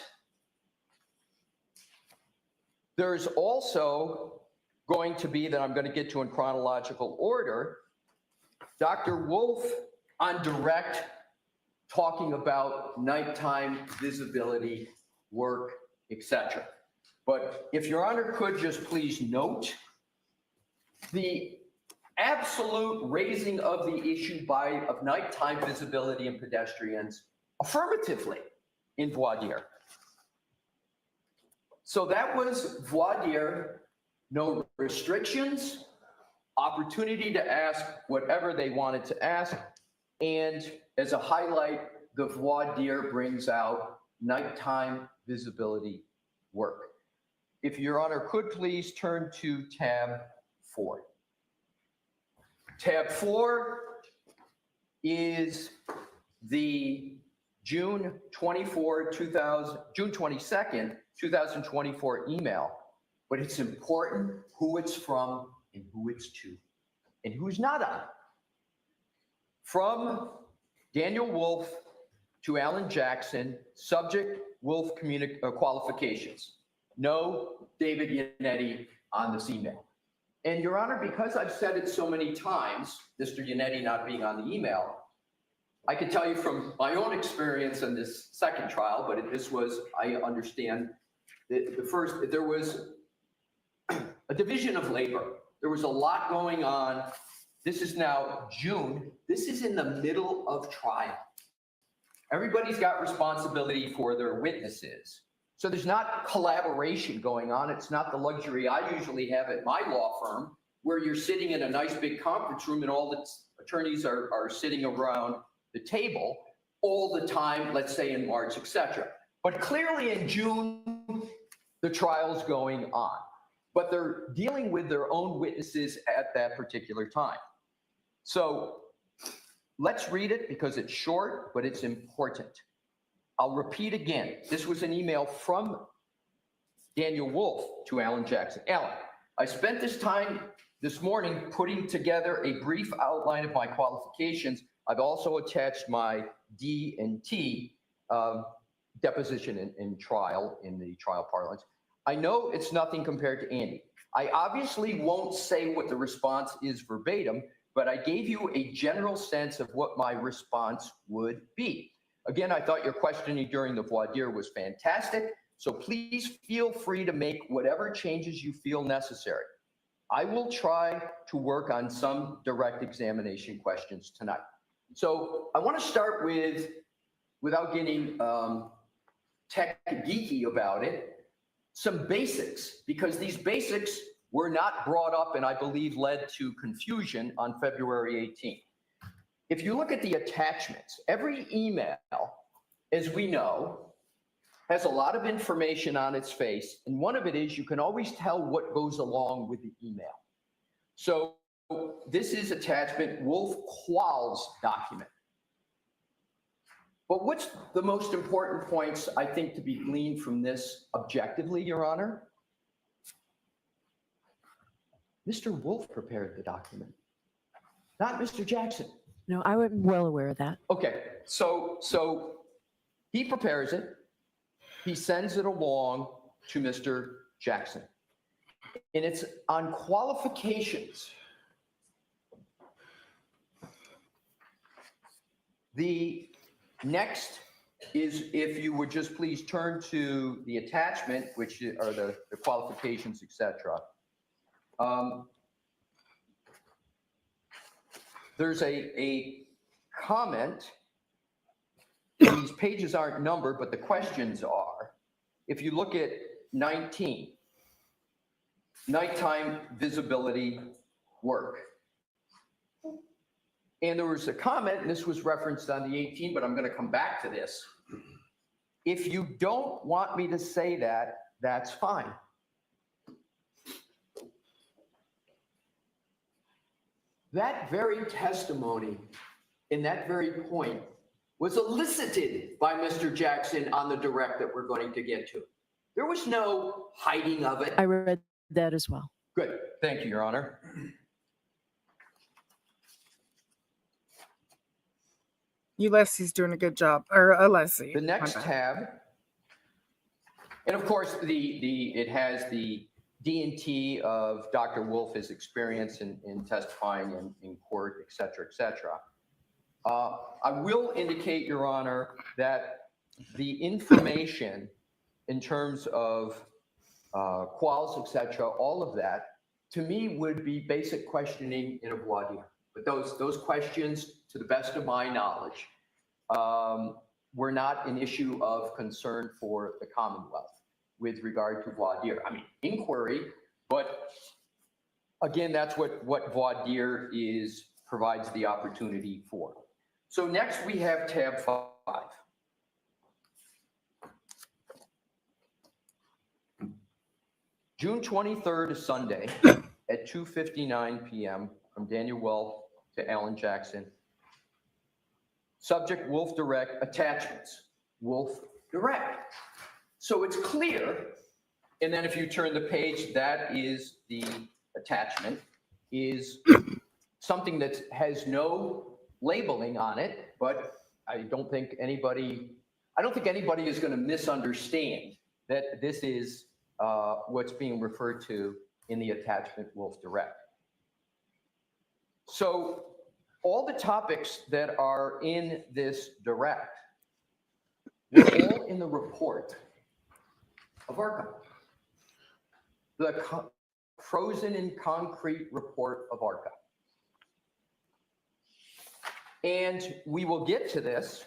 Speaker 10: There's also going to be, that I'm going to get to in chronological order, Dr. Wolf on direct talking about nighttime visibility work, etc. But if Your Honor could just please note the absolute raising of the issue of nighttime visibility and pedestrians affirmatively in voir dire. So that was voir dire, no restrictions, opportunity to ask whatever they wanted to ask. And as a highlight, the voir dire brings out nighttime visibility work. If Your Honor could please turn to tab 4. Tab 4 is the June 22nd, 2024 email, but it's important who it's from and who it's to and who's not on. From Daniel Wolf to Alan Jackson, subject Wolf qualifications. No David Yannetti on this email. And Your Honor, because I've said it so many times, Mr. Yannetti not being on the email, I can tell you from my own experience in this second trial, but this was, I understand, the first, there was a division of labor. There was a lot going on. This is now June. This is in the middle of trial. Everybody's got responsibility for their witnesses. So there's not collaboration going on. It's not the luxury I usually have at my law firm, where you're sitting in a nice big conference room and all the attorneys are sitting around the table all the time, let's say in March, etc. But clearly in June, the trial's going on. But they're dealing with their own witnesses at that particular time. So let's read it because it's short, but it's important. I'll repeat again. This was an email from Daniel Wolf to Alan Jackson. Alan, I spent this time this morning putting together a brief outline of my qualifications. I've also attached my D&T deposition in trial, in the trial parlance. I know it's nothing compared to Andy. I obviously won't say what the response is verbatim, but I gave you a general sense of what my response would be. Again, I thought your questioning during the voir dire was fantastic, so please feel free to make whatever changes you feel necessary. I will try to work on some direct examination questions tonight. So I want to start with, without getting tech geeky about it, some basics, because these basics were not brought up and I believe led to confusion on February 18th. If you look at the attachments, every email, as we know, has a lot of information on its face, and one of it is you can always tell what goes along with the email. So this is attachment Wolf-Qualls document. But what's the most important points, I think, to be gleaned from this objectively, Your Honor? Mr. Wolf prepared the document, not Mr. Jackson.
Speaker 8: No, I was well aware of that.
Speaker 10: Okay, so he prepares it. He sends it along to Mr. Jackson. And it's on qualifications. The next is, if you would just please turn to the attachment, which are the qualifications, etc. There's a comment. These pages aren't numbered, but the questions are. If you look at 19, nighttime visibility work. And there was a comment, and this was referenced on the 18, but I'm going to come back to this. If you don't want me to say that, that's fine. That very testimony in that very point was elicited by Mr. Jackson on the direct that we're going to get to. There was no hiding of it.
Speaker 8: I read that as well.
Speaker 10: Good. Thank you, Your Honor.
Speaker 4: Ulysses doing a good job, or Alessi.
Speaker 10: The next tab, and of course, it has the D&T of Dr. Wolf's experience in testifying in court, et cetera, et cetera. I will indicate, Your Honor, that the information in terms of quals, et cetera, all of that, to me, would be basic questioning in a voir dire. But those questions, to the best of my knowledge, were not an issue of concern for the Commonwealth with regard to voir dire. I mean, inquiry, but again, that's what voir dire provides the opportunity for. So next we have tab 5. June 23rd is Sunday at 2:59 p.m. from Daniel Wolf to Alan Jackson. Subject Wolf Direct, attachments Wolf Direct. So it's clear, and then if you turn the page, that is the attachment, is something that has no labeling on it, but I don't think anybody is going to misunderstand that this is what's being referred to in the attachment Wolf Direct. So all the topics that are in this direct were all in the report of ARCA, the frozen in concrete report of ARCA. And we will get to this,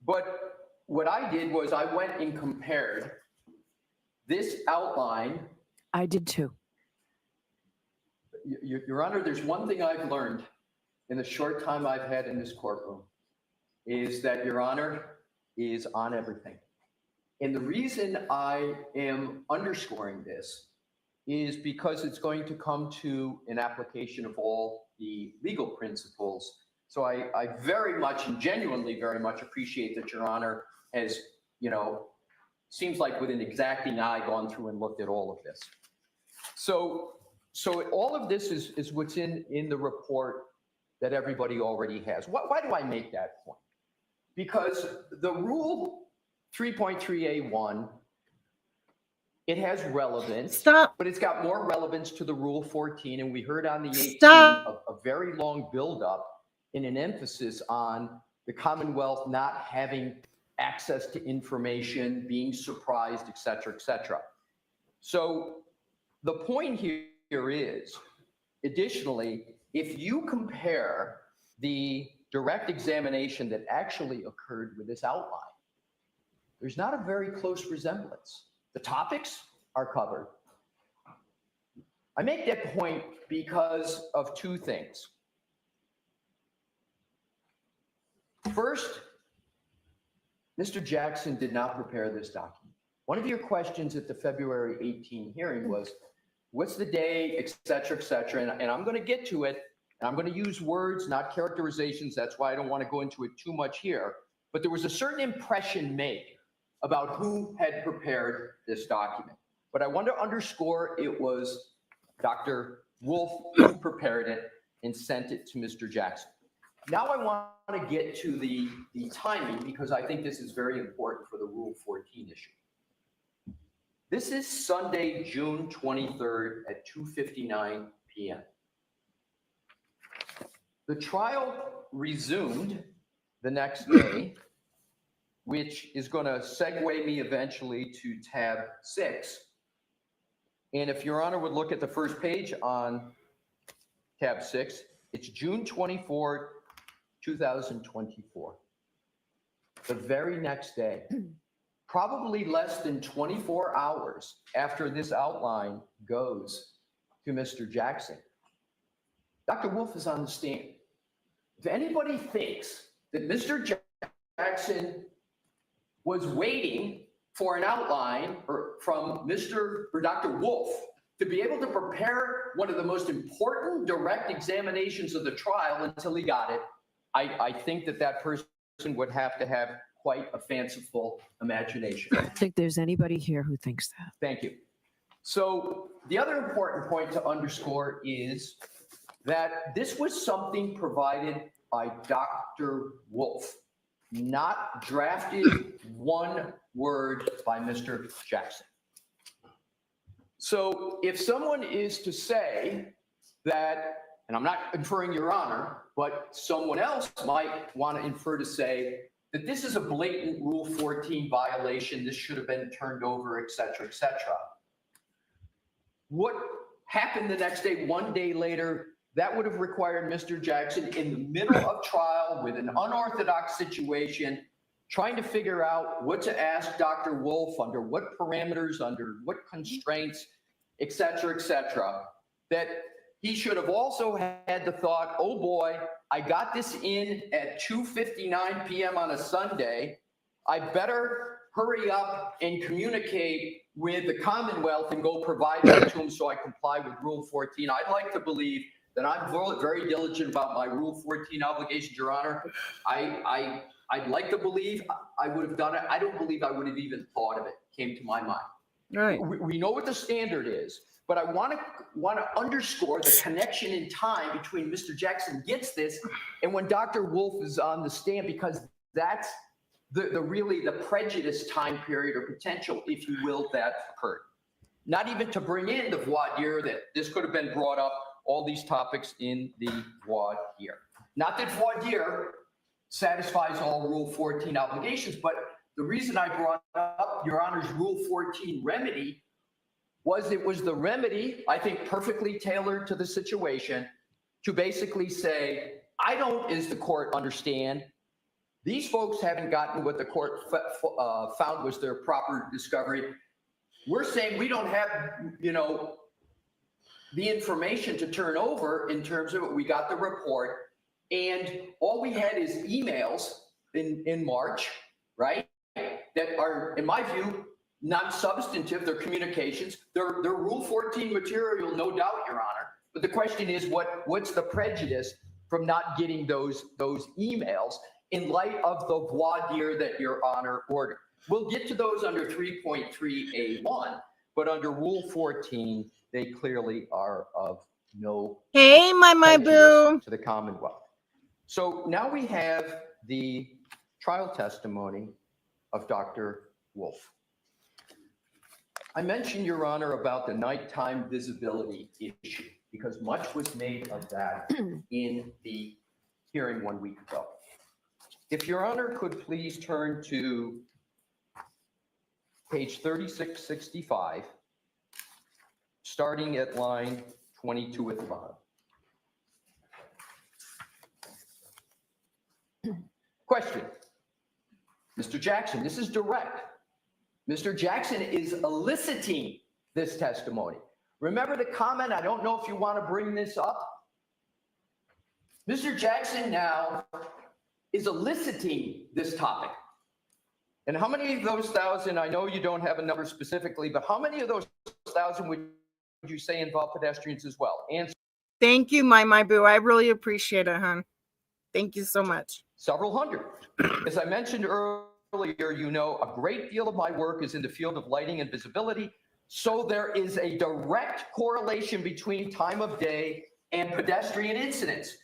Speaker 10: but what I did was I went and compared this outline.
Speaker 8: I did too.
Speaker 10: Your Honor, there's one thing I've learned in the short time I've had in this courtroom, is that Your Honor is on everything. And the reason I am underscoring this is because it's going to come to an application of all the legal principles. So I very much and genuinely very much appreciate that Your Honor has, seems like with an exacting eye gone through and looked at all of this. So all of this is what's in the report that everybody already has. Why do I make that point? Because the rule 3.3A1, it has relevance.
Speaker 4: Stop.
Speaker 10: But it's got more relevance to the Rule 14, and we heard on the 18
Speaker 4: Stop.
Speaker 10: a very long buildup in an emphasis on the Commonwealth not having access to information, being surprised, et cetera, et cetera. So the point here is, additionally, if you compare the direct examination that actually occurred with this outline, there's not a very close resemblance. The topics are covered. I make that point because of two things. First, Mr. Jackson did not prepare this document. One of your questions at the February 18 hearing was, what's the day, et cetera, and I'm going to get to it, and I'm going to use words, not characterizations. That's why I don't want to go into it too much here. But there was a certain impression made about who had prepared this document. But I want to underscore it was Dr. Wolf who prepared it and sent it to Mr. Jackson. Now I want to get to the timing, because I think this is very important for the Rule 14 issue. This is Sunday, June 23rd at 2:59 p.m. The trial resumed the next day, which is going to segue me eventually to tab 6. And if Your Honor would look at the first page on tab 6, it's June 24, 2024. The very next day, probably less than 24 hours after this outline goes to Mr. Jackson, Dr. Wolf is on the stand. If anybody thinks that Mr. Jackson was waiting for an outline from Dr. Wolf to be able to prepare one of the most important direct examinations of the trial until he got it, I think that person would have to have quite a fanciful imagination.
Speaker 8: I don't think there's anybody here who thinks that.
Speaker 10: Thank you. So the other important point to underscore is that this was something provided by Dr. Wolf, not drafted one word by Mr. Jackson. So if someone is to say that, and I'm not inferring, Your Honor, but someone else might want to infer to say that this is a blatant Rule 14 violation, this should have been turned over, et cetera, et cetera. What happened the next day, one day later, that would have required Mr. Jackson in the middle of trial with an unorthodox situation, trying to figure out what to ask Dr. Wolf, under what parameters, under what constraints, et cetera, that he should have also had the thought, oh boy, I got this in at 2:59 p.m. on a Sunday. I better hurry up and communicate with the Commonwealth and go provide that to him so I comply with Rule 14. I'd like to believe that I'm very diligent about my Rule 14 obligations, Your Honor. I'd like to believe I would have done it. I don't believe I would have even thought of it, came to my mind.
Speaker 4: Right.
Speaker 10: We know what the standard is, but I want to underscore the connection in time between Mr. Jackson gets this and when Dr. Wolf is on the stand, because that's really the prejudice time period or potential, if you will, that occurred. Not even to bring in the voir dire that this could have been brought up, all these topics in the voir dire. Not that voir dire satisfies all Rule 14 obligations, but the reason I brought up Your Honor's Rule 14 remedy was it was the remedy, I think perfectly tailored to the situation, to basically say, I don't, as the court, understand, these folks haven't gotten what the court found was their proper discovery. We're saying we don't have, the information to turn over in terms of it. We got the report, and all we had is emails in March, right? that are, in my view, non-substantive. They're communications. They're Rule 14 material, no doubt, Your Honor. But the question is, what's the prejudice from not getting those emails in light of the voir dire that Your Honor ordered? We'll get to those under 3.3A1, but under Rule 14, they clearly are of no
Speaker 4: Hey, my
Speaker 10: prejudice
Speaker 4: boo.
Speaker 10: to the Commonwealth. So now we have the trial testimony of Dr. Wolf. I mentioned, Your Honor, about the nighttime visibility issue because much was made of that in the hearing 1 week ago. If Your Honor could please turn to page 3665, starting at line 22 at the bottom. Question. Mr. Jackson, this is direct. Mr. Jackson is eliciting this testimony. Remember the comment, I don't know if you want to bring this up. Mr. Jackson now is eliciting this topic. And how many of those 1,000, I know you don't have a number specifically, but how many of those 1,000 would you say involve pedestrians as well? Answer.
Speaker 4: Thank you, my boo. I really appreciate it, hon. Thank you so much.
Speaker 10: Several hundred. As I mentioned earlier, you know, a great deal of my work is in the field of lighting and visibility. So there is a direct correlation between time of day and pedestrian incidents.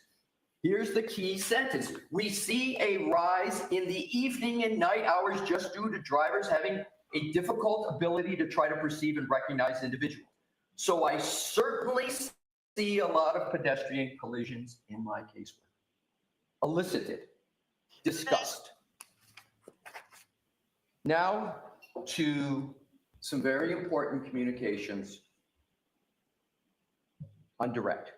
Speaker 10: Here's the key sentence. We see a rise in the evening and night hours just due to drivers having a difficult ability to try to perceive and recognize individuals. So I certainly see a lot of pedestrian collisions in my casework. Elicited, discussed. Now to some very important communications on direct.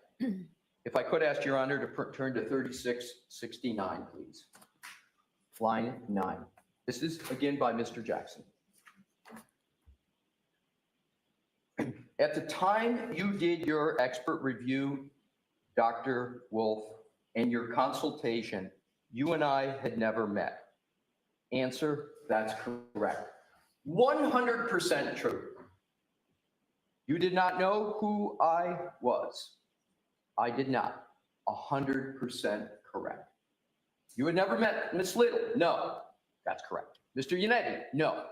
Speaker 10: If I could ask Your Honor to turn to 3669, please. Line 9. This is again by Mr. Jackson. At the time you did your expert review, Dr. Wolf, and your consultation, you and I had never met. Answer, that's correct. 100% true. You did not know who I was. I did not. 100% correct. You had never met Ms. Little? No, that's correct. Mr. Yannetti? No,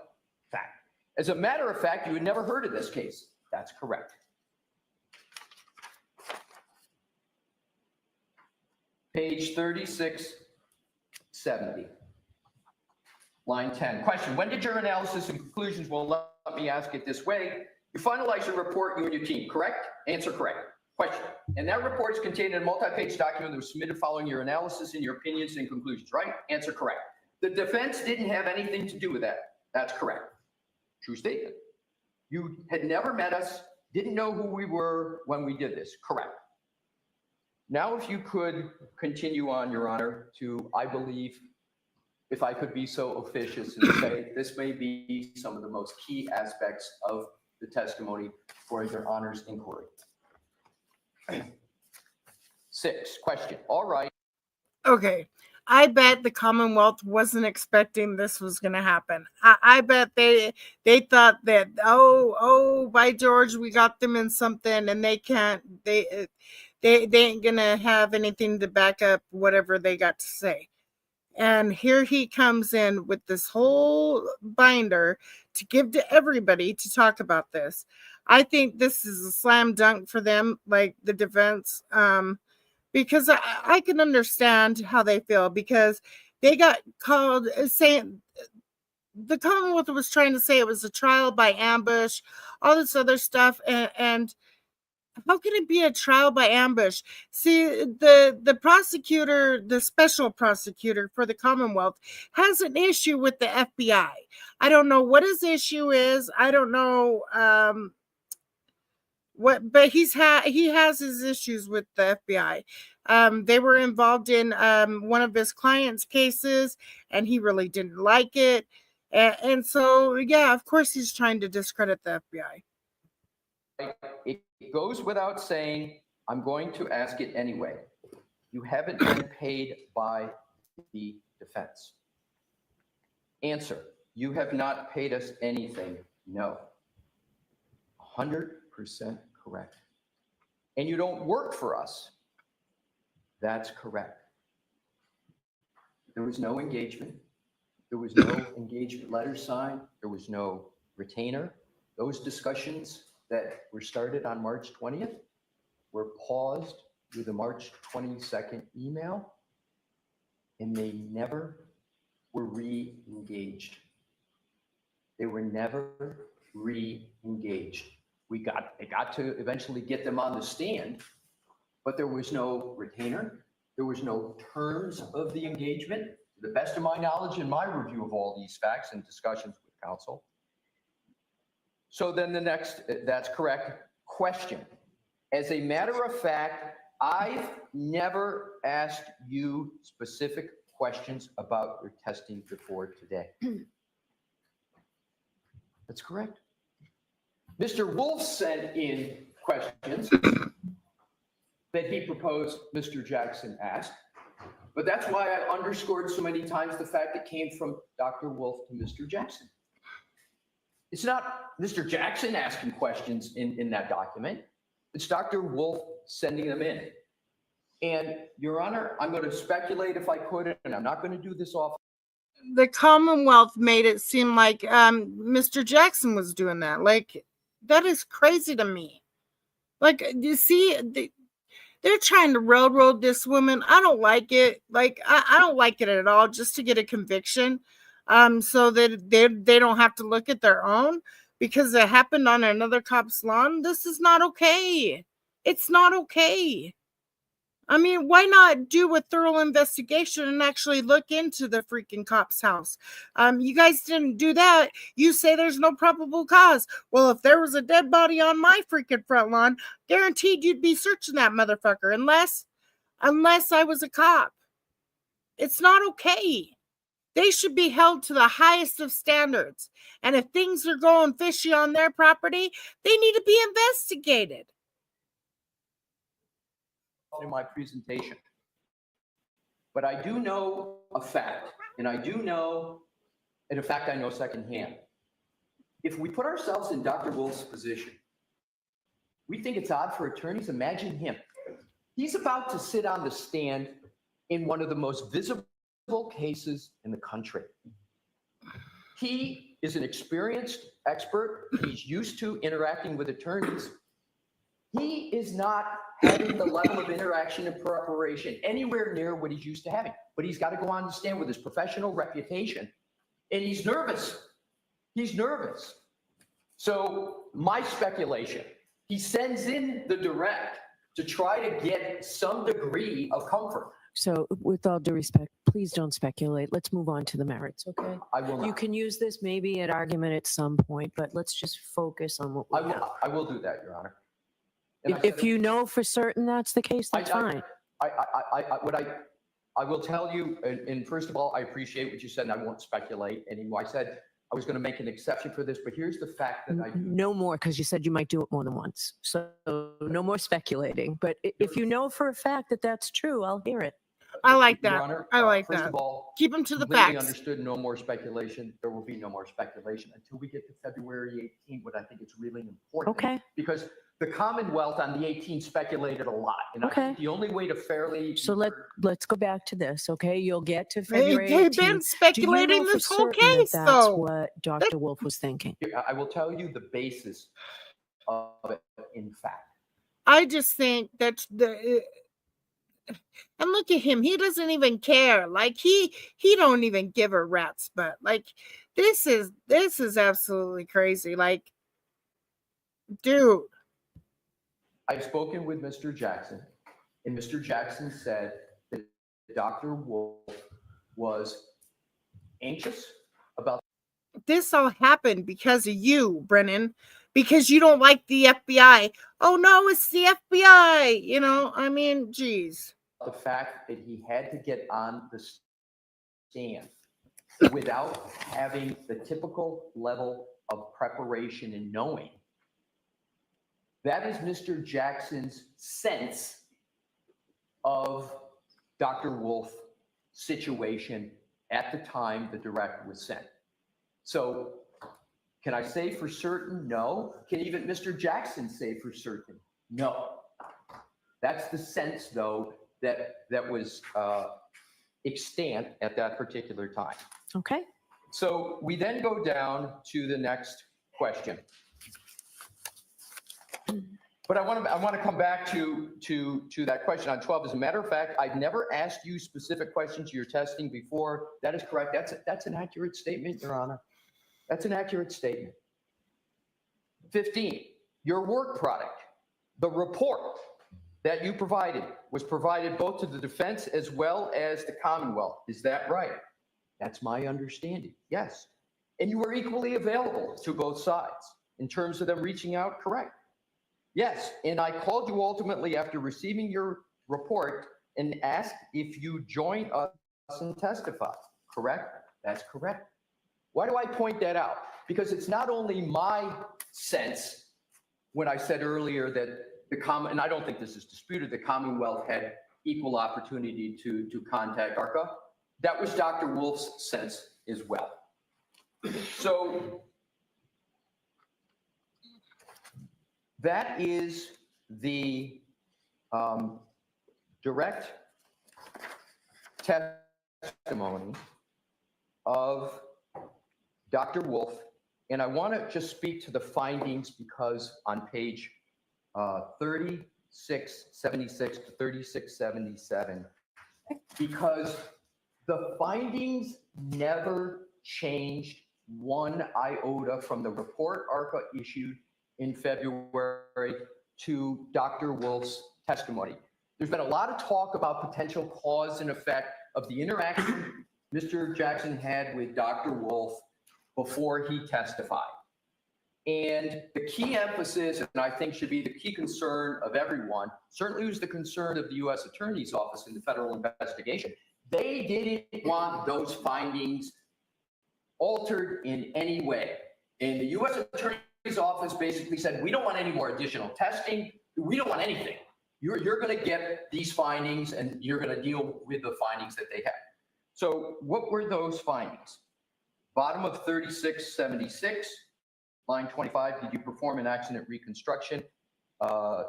Speaker 10: fact. As a matter of fact, you had never heard of this case. That's correct. Page 3670, line 10. Question, when did your analysis and conclusions, well, let me ask it this way. You finalized your report, you and your team, correct? Answer, correct. Question, and that report is contained in a multi-page document that was submitted following your analysis and your opinions and conclusions, right? Answer, correct. The defense didn't have anything to do with that. That's correct. True statement. You had never met us, didn't know who we were when we did this. Correct. Now, if you could continue on, Your Honor, to, I believe, if I could be so officious and say, this may be some of the most key aspects of the testimony for Your Honor's inquiry. 6, question. All right.
Speaker 4: Okay. I bet the Commonwealth wasn't expecting this was going to happen. I bet they thought that, oh, by George, we got them in something and they ain't going to have anything to back up whatever they got to say. And here he comes in with this whole binder to give to everybody to talk about this. I think this is a slam dunk for them, like the defense. Because I can understand how they feel, because they got called saying the Commonwealth was trying to say it was a trial by ambush, all this other stuff. And how can it be a trial by ambush? See, the prosecutor, the special prosecutor for the Commonwealth, has an issue with the FBI. I don't know what his issue is. I don't know but he has his issues with the FBI. They were involved in one of his clients' cases, and he really didn't like it. And so, yeah, of course, he's trying to discredit the FBI.
Speaker 10: It goes without saying, I'm going to ask it anyway. You haven't been paid by the defense. Answer, You have not paid us anything. No. 100% correct. And you don't work for us. That's correct. There was no engagement. There was no engagement letter signed. There was no retainer. Those discussions that were started on March 20th were paused with a March 22nd email, and they never were re-engaged. They were never re-engaged. It got to eventually get them on the stand, but there was no retainer. There was no terms of the engagement, to the best of my knowledge in my review of all these facts and discussions with counsel. So then the next, that's correct, question. As a matter of fact, I've never asked you specific questions about your testing before today. That's correct. Mr. Wolf sent in questions that he proposed Mr. Jackson asked, but that's why I underscored so many times the fact it came from Dr. Wolf to Mr. Jackson. It's not Mr. Jackson asking questions in that document. It's Dr. Wolf sending them in. And Your Honor, I'm going to speculate if I could, and I'm not going to do this often.
Speaker 4: The Commonwealth made it seem like Mr. Jackson was doing that. Like, that is crazy to me. Like, you see, they're trying to railroad this woman. I don't like it. Like, I don't like it at all, just to get a conviction, so that they don't have to look at their own because it happened on another cop's lawn. This is not okay. It's not okay. I mean, why not do a thorough investigation and actually look into the freaking cop's house? You guys didn't do that. You say there's no probable cause. Well, if there was a dead body on my freaking front lawn, guaranteed you'd be searching that motherfucker, unless I was a cop. It's not okay. They should be held to the highest of standards. And if things are going fishy on their property, they need to be investigated.
Speaker 10: In my presentation, but I do know a fact, and I do know, and a fact I know secondhand. If we put ourselves in Dr. Wolf's position, we think it's odd for attorneys. Imagine him. He's about to sit on the stand in one of the most visible cases in the country. He is an experienced expert. He's used to interacting with attorneys. He is not having the level of interaction and preparation anywhere near what he's used to having. But he's got to go on the stand with his professional reputation. And he's nervous. He's nervous. So my speculation, he sends in the direct to try to get some degree of comfort.
Speaker 8: So with all due respect, please don't speculate. Let's move on to the merits, okay?
Speaker 10: I will not.
Speaker 8: You can use this maybe at argument at some point, but let's just focus on what we have.
Speaker 10: I will do that, Your Honor.
Speaker 8: If you know for certain that's the case, that's fine.
Speaker 10: I will tell you, and first of all, I appreciate what you said, and I won't speculate anymore. I said I was going to make an exception for this, but here's the fact that I do.
Speaker 8: No more, because you said you might do it more than once. So no more speculating. But if you know for a fact that that's true, I'll hear it.
Speaker 4: I like that.
Speaker 10: Your Honor,
Speaker 4: I like
Speaker 10: first
Speaker 4: that.
Speaker 10: of all,
Speaker 4: Keep them to the
Speaker 10: completely
Speaker 4: facts.
Speaker 10: understood. No more speculation. There will be no more speculation until we get to February 18th. What I think is really important.
Speaker 8: Okay.
Speaker 10: Because the Commonwealth on the 18th speculated a lot, and I think the only way to fairly.
Speaker 8: So let's go back to this, okay? You'll get to February 18th.
Speaker 4: They've been speculating this whole case,
Speaker 8: that's
Speaker 4: though.
Speaker 8: What Dr. Wolf was thinking.
Speaker 10: I will tell you the basis of it. In fact,
Speaker 4: I just think that and look at him. He doesn't even care. Like he don't even give a rat's butt. Like this is absolutely crazy. Like, dude.
Speaker 10: I've spoken with Mr. Jackson, and Mr. Jackson said that Dr. Wolf was anxious about.
Speaker 4: This all happened because of you, Brennan, because you don't like the FBI. Oh no, it's the FBI. You know, I mean, geez.
Speaker 10: The fact that he had to get on the stand without having the typical level of preparation and knowing. That is Mr. Jackson's sense of Dr. Wolf's situation at the time the direct was sent. So can I say for certain? No. Can even Mr. Jackson say for certain? No. That's the sense, though, that was extant at that particular time.
Speaker 8: Okay.
Speaker 10: So we then go down to the next question. But I want to come back to that question on 12. As a matter of fact, I've never asked you specific questions you're testing before. That is correct. That's an accurate statement, Your Honor. That's an accurate statement. 15, your work product, the report that you provided was provided both to the defense as well as the Commonwealth. Is that right? That's my understanding. Yes. And you were equally available to both sides in terms of them reaching out. Correct. Yes. And I called you ultimately after receiving your report and asked if you join us and testify. Correct? That's correct. Why do I point that out? Because it's not only my sense when I said earlier that and I don't think this is disputed, the Commonwealth had equal opportunity to contact ARCA. That was Dr. Wolf's sense as well. So that is the direct testimony of Dr. Wolf. And I want to just speak to the findings because on page 3676 to 3677, because the findings never changed one iota from the report ARCA issued in February to Dr. Wolf's testimony. There's been a lot of talk about potential cause and effect of the interaction Mr. Jackson had with Dr. Wolf before he testified. And the key emphasis, and I think should be the key concern of everyone, certainly was the concern of the U.S. Attorney's Office in the federal investigation. They didn't want those findings altered in any way. And the U.S. Attorney's Office basically said, we don't want any more additional testing. We don't want anything. You're going to get these findings and you're going to deal with the findings that they had. So what were those findings? Bottom of 3676. Line 25, did you perform an accident reconstruction?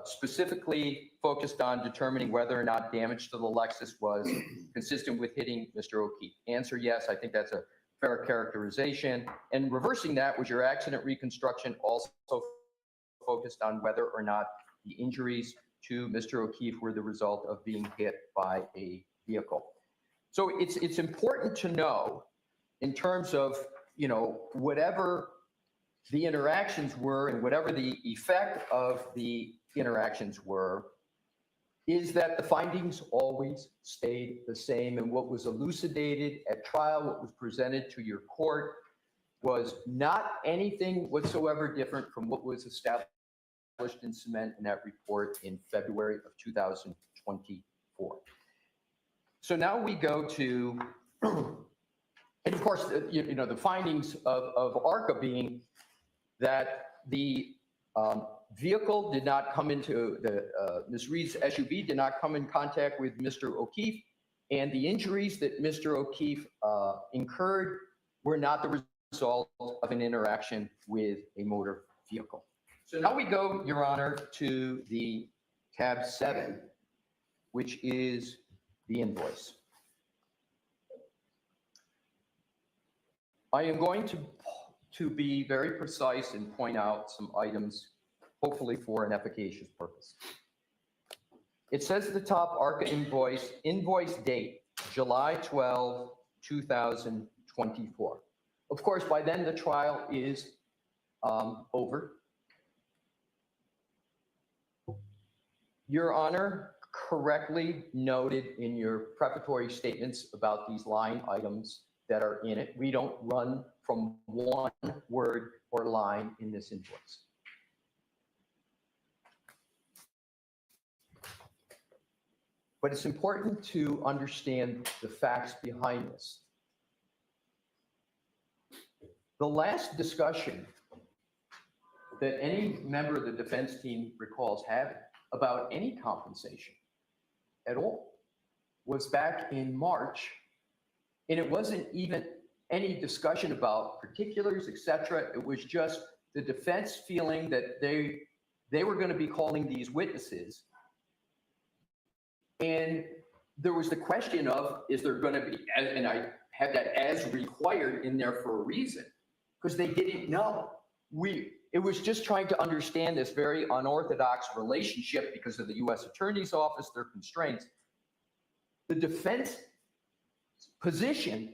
Speaker 10: Specifically focused on determining whether or not damage to the Lexus was consistent with hitting Mr. O'Keefe. Answer, yes, I think that's a fair characterization. And reversing that, was your accident reconstruction also focused on whether or not the injuries to Mr. O'Keefe were the result of being hit by a vehicle? So it's important to know in terms of, whatever the interactions were and whatever the effect of the interactions were, is that the findings always stayed the same. And what was elucidated at trial, what was presented to your court, was not anything whatsoever different from what was established in cement in that report in February of 2024. So now we go to, and of course, the findings of ARCA being that the vehicle did not come into Ms. Reed's SUV did not come in contact with Mr. O'Keefe, and the injuries that Mr. O'Keefe incurred were not the result of an interaction with a motor vehicle. So now we go, Your Honor, to the tab 7, which is the invoice. I am going to be very precise and point out some items, hopefully for an efficacious purpose. It says at the top, ARCA invoice date, July 12, 2024. Of course, by then the trial is over. Your Honor correctly noted in your preparatory statements about these line items that are in it. We don't run from one word or line in this invoice. But it's important to understand the facts behind this. The last discussion that any member of the defense team recalls having about any compensation at all was back in March, and it wasn't even any discussion about particulars, etc. It was just the defense feeling that they were going to be calling these witnesses. And there was the question of, is there going to be, and I had that as required in there for a reason, because they didn't know. It was just trying to understand this very unorthodox relationship because of the U.S. Attorney's Office, their constraints. The defense position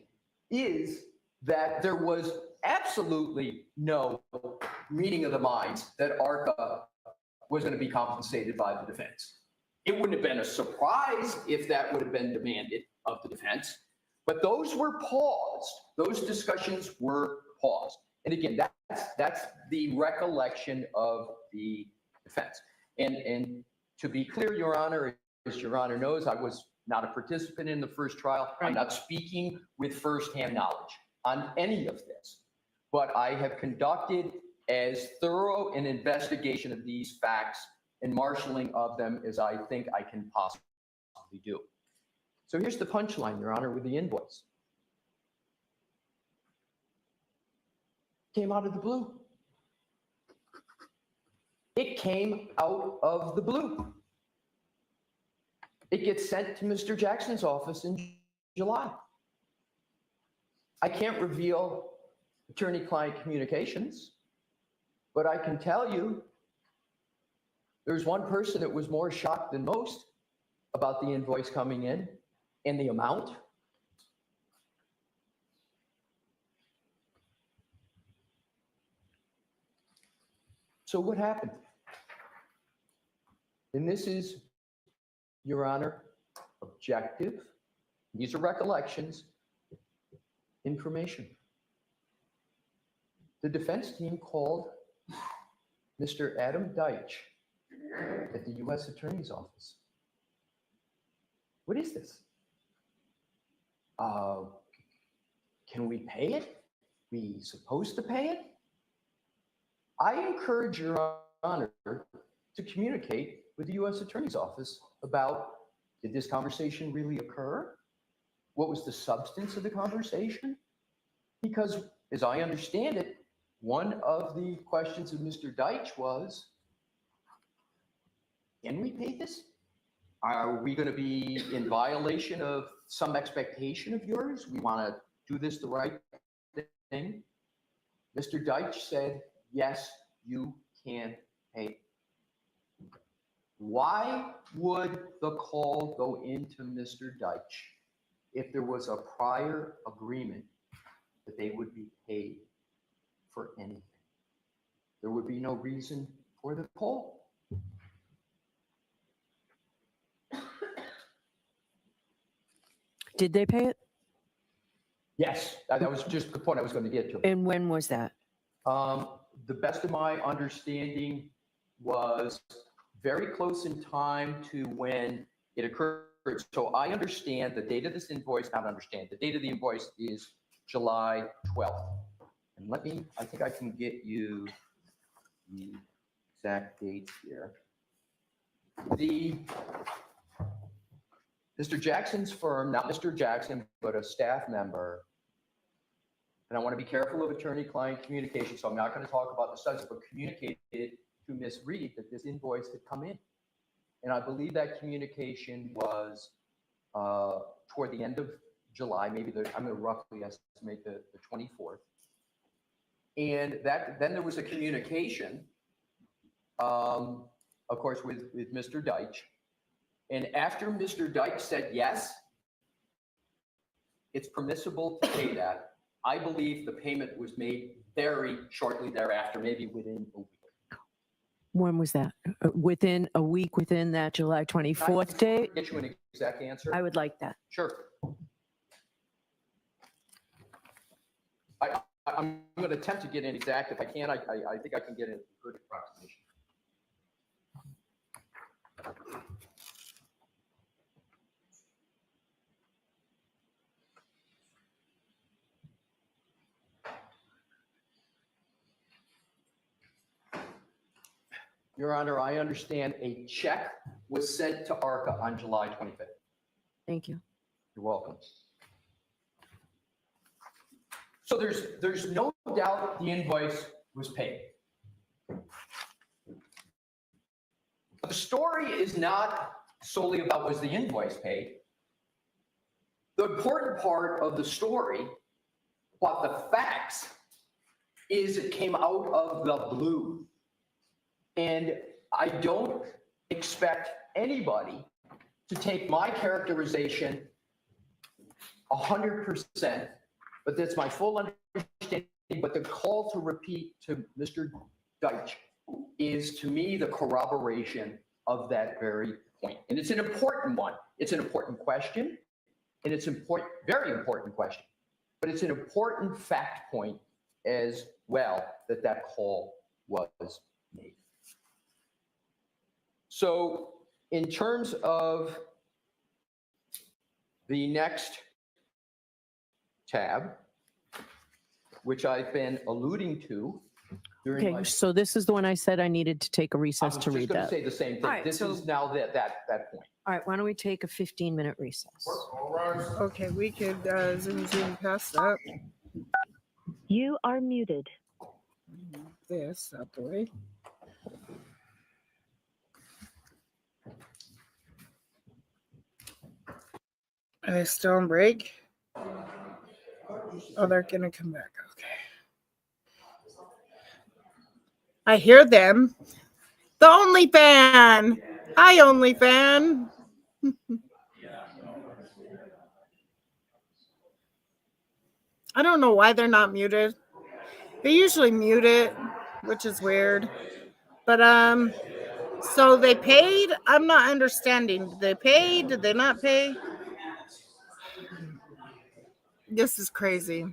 Speaker 10: is that there was absolutely no meeting of the minds that ARCA was going to be compensated by the defense. It wouldn't have been a surprise if that would have been demanded of the defense, but those were paused. Those discussions were paused. And again, that's the recollection of the defense. And to be clear, Your Honor, as Your Honor knows, I was not a participant in the first trial. I'm not speaking with firsthand knowledge on any of this, but I have conducted as thorough an investigation of these facts and marshaling of them as I think I can possibly do. So here's the punchline, Your Honor, with the invoice. Came out of the blue. It came out of the blue. It gets sent to Mr. Jackson's office in July. I can't reveal attorney-client communications, but I can tell you there's one person that was more shocked than most about the invoice coming in and the amount. So what happened? And this is, Your Honor, objective. These are recollections, information. The defense team called Mr. Adam Deitch at the U.S. Attorney's Office. What is this? Can we pay it? We supposed to pay it? I encourage Your Honor to communicate with the U.S. Attorney's Office about, did this conversation really occur? What was the substance of the conversation? Because as I understand it, one of the questions of Mr. Deitch was, can we pay this? Are we going to be in violation of some expectation of yours? We want to do this the right thing. Mr. Deitch said, yes, you can pay. Why would the call go into Mr. Deitch if there was a prior agreement that they would be paid for anything? There would be no reason for the call.
Speaker 8: Did they pay it?
Speaker 10: Yes, that was just the point I was going to get to.
Speaker 8: And when was that?
Speaker 10: The best of my understanding was very close in time to when it occurred. So I understand the date of this invoice, the date of the invoice is July 12th. And I think I can get you the exact dates here. Mr. Jackson's firm, not Mr. Jackson, but a staff member, and I want to be careful of attorney-client communication, so I'm not going to talk about the subject, but communicated to Ms. Reed that this invoice had come in. And I believe that communication was toward the end of July, maybe I'm going to roughly estimate the 24th. And then there was a communication, of course, with Mr. Deitch. And after Mr. Deitch said, yes, it's permissible to pay that, I believe the payment was made very shortly thereafter, maybe within a week.
Speaker 8: When was that? Within a week, within that July 24th date?
Speaker 10: Get you an exact answer?
Speaker 8: I would like that.
Speaker 10: Sure. I'm going to attempt to get an exact. If I can, I think I can get a good approximation. Your Honor, I understand a check was sent to ARCA on July 25th.
Speaker 8: Thank you.
Speaker 10: You're welcome. So there's no doubt the invoice was paid. But the story is not solely about was the invoice paid. The important part of the story, what the facts, is it came out of the blue. And I don't expect anybody to take my characterization 100%, but that's my full understanding. But the call to repeat to Mr. Deitch is, to me, the corroboration of that very point. And it's an important one. It's an important question, and it's important, very important question. But it's an important fact point as well that that call was made. So in terms of the next tab, which I've been alluding to during
Speaker 8: Okay, so this is the one I said I needed to take a recess to read
Speaker 10: I
Speaker 8: that.
Speaker 10: was just going to say the same thing.
Speaker 8: All right,
Speaker 10: This
Speaker 8: so-
Speaker 10: is now that point.
Speaker 8: All right, why don't we take a 15-minute recess?
Speaker 4: Okay, we could zoom past that.
Speaker 5: You are muted.
Speaker 4: This out the way. Are they still on break? Oh, they're gonna come back. Okay. I hear them. The Only Fan. Hi, Only Fan. I don't know why they're not muted. They usually mute it, which is weird. But so they paid? I'm not understanding. Did they pay? Did they not pay? This is crazy.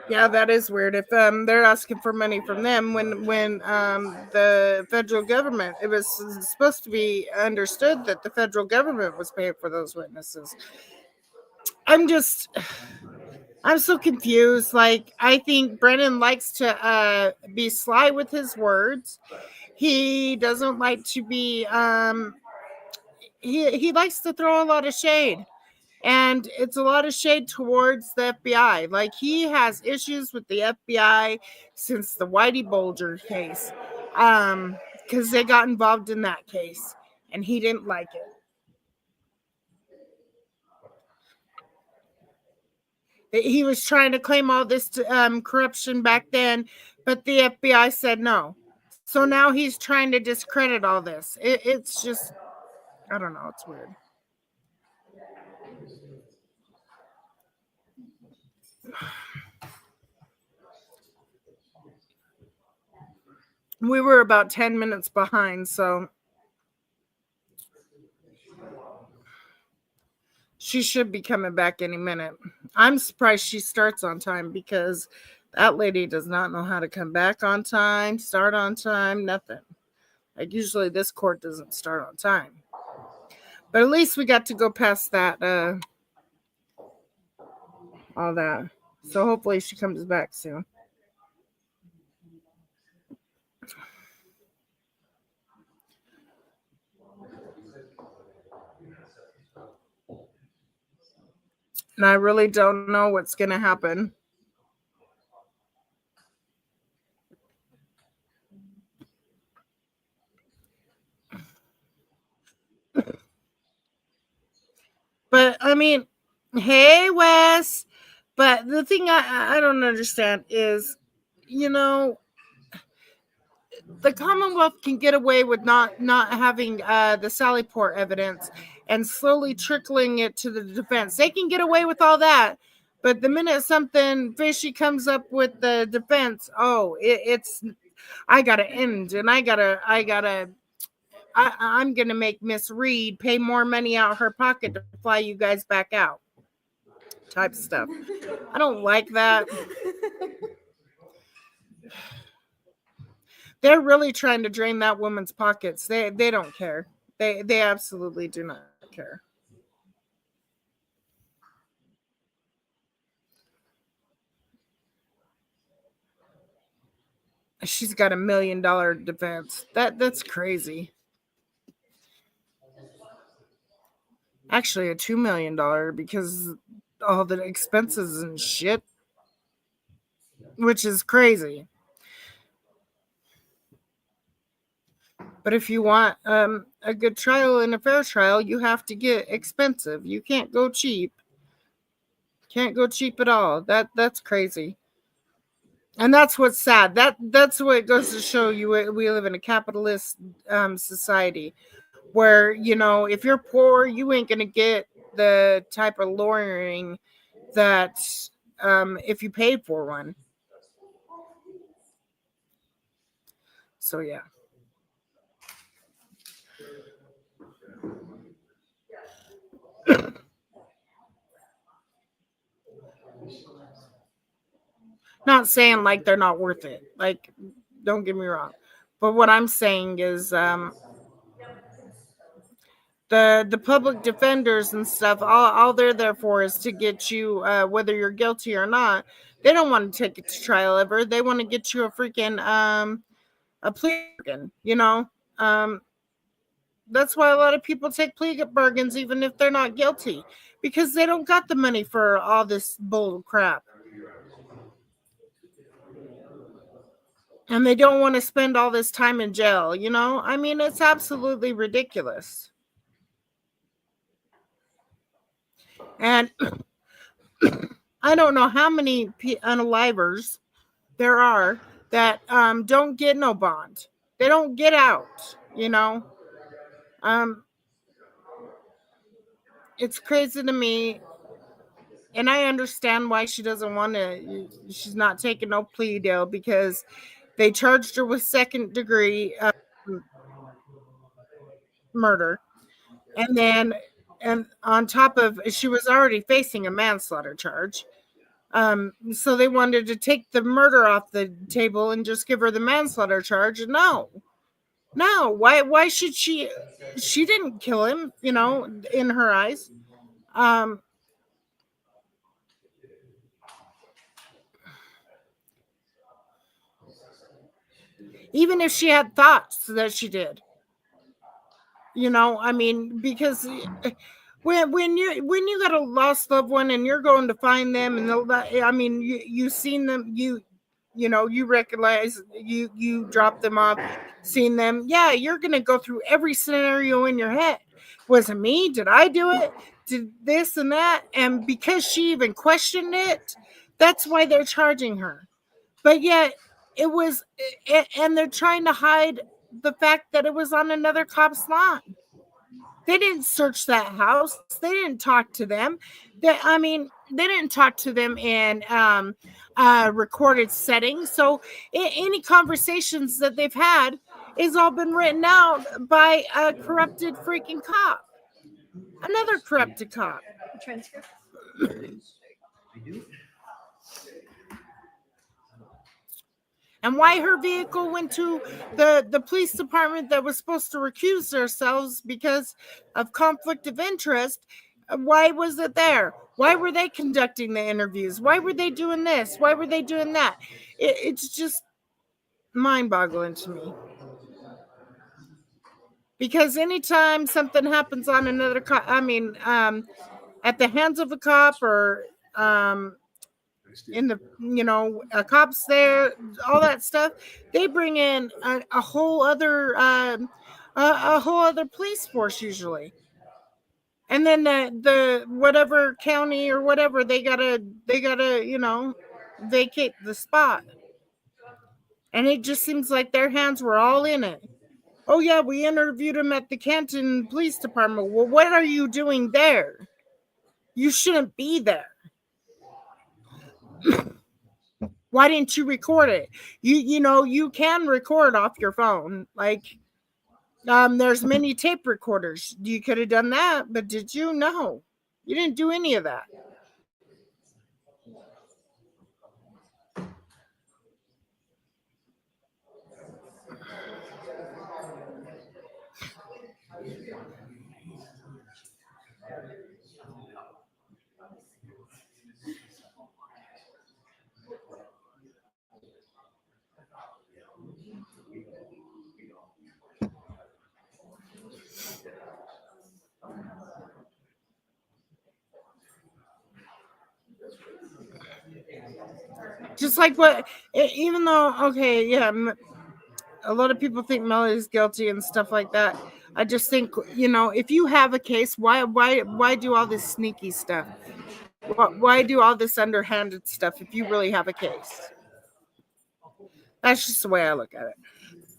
Speaker 4: Yeah, that is weird. If they're asking for money from them when the federal government, it was supposed to be understood that the federal government was paying for those witnesses. I'm so confused. Like, I think Brennan likes to be sly with his words. He doesn't like to be he likes to throw a lot of shade. And it's a lot of shade towards the FBI. Like, he has issues with the FBI since the Whitey Bulger case. Because they got involved in that case. And he didn't like it. He was trying to claim all this corruption back then, but the FBI said no. So now he's trying to discredit all this. It's just, I don't know, it's weird. We were about 10 minutes behind, so she should be coming back any minute. I'm surprised she starts on time because that lady does not know how to come back on time, start on time, nothing. Like, usually this court doesn't start on time. But at least we got to go past that, all that. So hopefully she comes back soon. And I really don't know what's going to happen. But, I mean, hey, Wes. But the thing I don't understand is, you know, the Commonwealth can get away with not having the Sallyport evidence and slowly trickling it to the defense. They can get away with all that. But the minute something fishy comes up with the defense, it's I gotta end, and I'm gonna make Miss Reed pay more money out of her pocket to fly you guys back out. Type stuff. I don't like that. They're really trying to drain that woman's pockets. They don't care. They absolutely do not care. she's got $1 million defense. That's crazy. Actually, a $2 million because all the expenses and shit, which is crazy. But if you want a good trial and a fair trial, you have to get expensive. You can't go cheap. Can't go cheap at all. That's crazy. And that's what's sad. That's what goes to show you we live in a capitalist society where, you know, if you're poor, you ain't gonna get the type of lawyering that if you pay for one. So yeah. Not saying like they're not worth it. Like, don't get me wrong. But what I'm saying is the public defenders and stuff, all they're there for is to get you whether you're guilty or not. They don't want to take it to trial ever. They want to get you a freaking a plea bargain, you know. Um that's why a lot of people take plea bargains even if they're not guilty, because they don't got the money for all this bull crap. And they don't want to spend all this time in jail, you know? I mean, it's absolutely ridiculous. And I don't know how many unalivers there are that don't get no bond. They don't get out, you know? Um, it's crazy to me. And I understand why she doesn't want to, she's not taking no plea deal because they charged her with second degree murder. And then, and on top of, she was already facing a manslaughter charge. So they wanted to take the murder off the table and just give her the manslaughter charge. No, no. Why should she? She didn't kill him, you know, in her eyes. Um, Even if she had thoughts that she did, you know, I mean, because when you got a lost loved one and you're going to find them and I mean, you seen them, you know, you recognize, you drop them off, seen them, yeah, you're gonna go through every scenario in your head. Was it me? Did I do it? Did this and that? And because she even questioned it, that's why they're charging her. But yet it was, and they're trying to hide the fact that it was on another cop's lawn. They didn't search that house. They didn't talk to them. I mean, they didn't talk to them in recorded settings. So any conversations that they've had is all been written out by a corrupted freaking cop. Another corrupted cop.
Speaker 7: Transcript.
Speaker 4: And why her vehicle went to the police department that was supposed to recuse themselves because of conflict of interest. Why was it there? Why were they conducting the interviews? Why were they doing this? Why were they doing that? It's just mind-boggling to me. Because anytime something happens on another cop, I mean, at the hands of a cop or in the, you know, cops there, all that stuff, they bring in a whole other a whole other police force usually. And then the whatever county or whatever, they gotta, you know, vacate the spot. And it just seems like their hands were all in it. Oh yeah, we interviewed him at the Canton Police Department. Well, what are you doing there? You shouldn't be there. Why didn't you record it? You know, you can record off your phone. Like, there's many tape recorders. You could have done that, but did you? No. You didn't do any of that. Just like even though, okay, yeah, a lot of people think Melody's guilty and stuff like that. I just think, if you have a case, why do all this sneaky stuff? Why do all this underhanded stuff if you really have a case? That's just the way I look at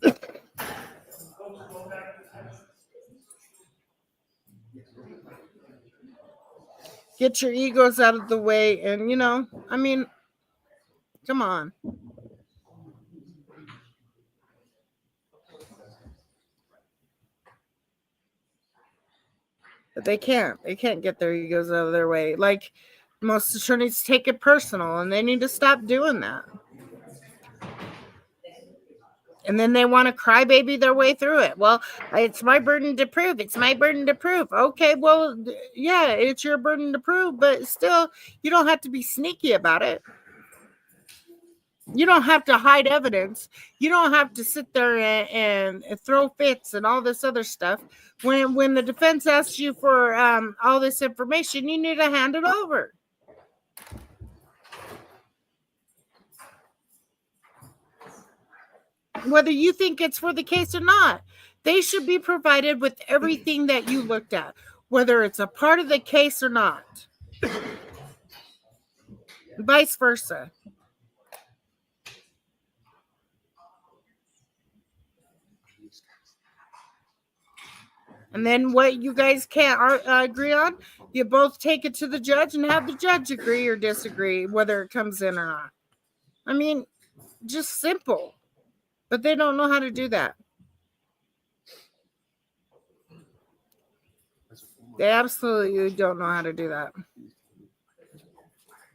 Speaker 4: it. Get your egos out of the way, and I mean, come on. But they can't. They can't get their egos out of their way. Like, most attorneys take it personal, and they need to stop doing that. And then they want to crybaby their way through it. Well, it's my burden to prove. It's my burden to prove. Okay, well, yeah, it's your burden to prove, but still, you don't have to be sneaky about it. You don't have to hide evidence. You don't have to sit there and throw fits and all this other stuff. When the defense asks you for all this information, you need to hand it over. Whether you think it's for the case or not, they should be provided with everything that you looked at, whether it's a part of the case or not. Vice versa. And then what you guys can't agree on, you both take it to the judge and have the judge agree or disagree whether it comes in or not. I mean, just simple. But they don't know how to do that. They absolutely don't know how to do that.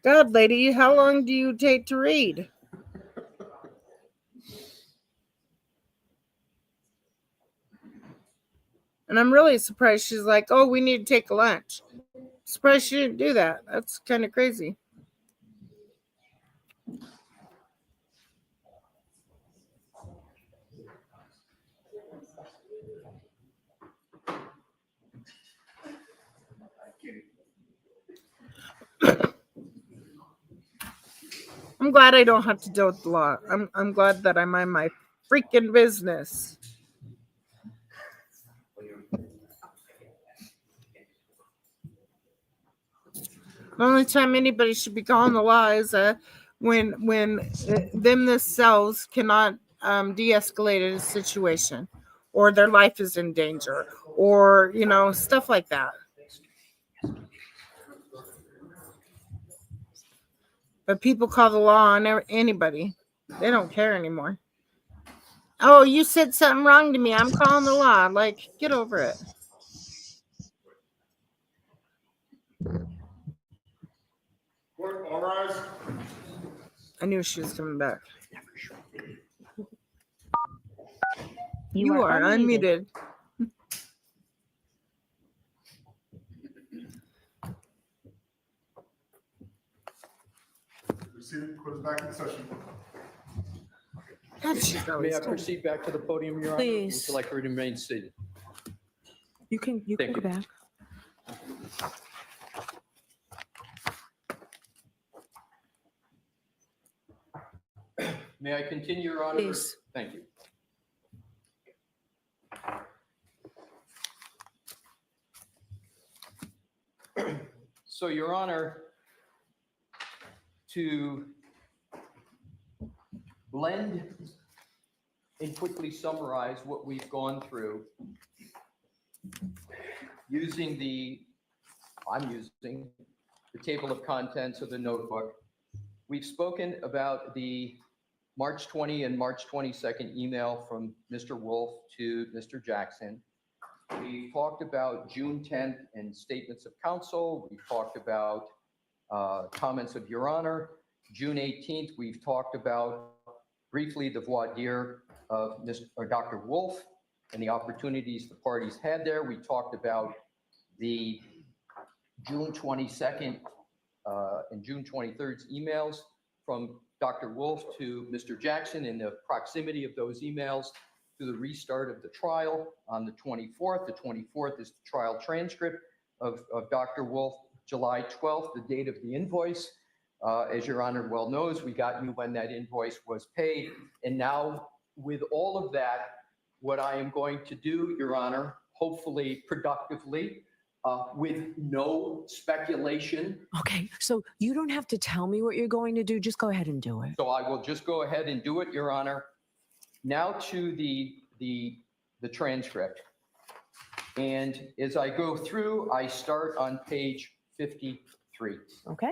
Speaker 4: God, lady, how long do you take to read? And I'm really surprised she's like, oh, we need to take a lunch. Surprised she didn't do that. That's kind of crazy. I'm glad I don't have to deal with the law. I'm glad that I mind my freaking business. The only time anybody should be calling the law is when them themselves cannot de-escalate a situation, or their life is in danger, or stuff like that. But people call the law on anybody. They don't care anymore. Oh, you said something wrong to me. I'm calling the law. Like, get over it.
Speaker 1: All rise.
Speaker 4: I knew she was coming back.
Speaker 5: You are unmuted.
Speaker 1: Seated. Put us back in session.
Speaker 10: May I proceed back to the podium, Your Honor?
Speaker 8: Please.
Speaker 10: Would you like to remain seated?
Speaker 8: You can
Speaker 10: Thank
Speaker 8: go
Speaker 10: you.
Speaker 8: back.
Speaker 10: May I continue, Your Honor?
Speaker 8: Please.
Speaker 10: Thank you. So, Your Honor, to blend and quickly summarize what we've gone through I'm using the table of contents of the notebook. We've spoken about the March 20 and March 22nd email from Mr. Wolf to Mr. Jackson. We talked about June 10th and statements of counsel. We talked about comments of Your Honor. June 18th, we've talked about briefly the voir dire of Dr. Wolf and the opportunities the parties had there. We talked about the June 22nd and June 23rd's emails from Dr. Wolf to Mr. Jackson and the proximity of those emails to the restart of the trial on the 24th. The 24th is the trial transcript of Dr. Wolf. July 12th, the date of the invoice. As Your Honor well knows, we got you when that invoice was paid. And now with all of that, what I am going to do, Your Honor, hopefully productively, with no speculation.
Speaker 8: Okay, so you don't have to tell me what you're going to do. Just go ahead and do it.
Speaker 10: So I will just go ahead and do it, Your Honor. Now to the transcript. And as I go through, I start on page 53.
Speaker 8: Okay.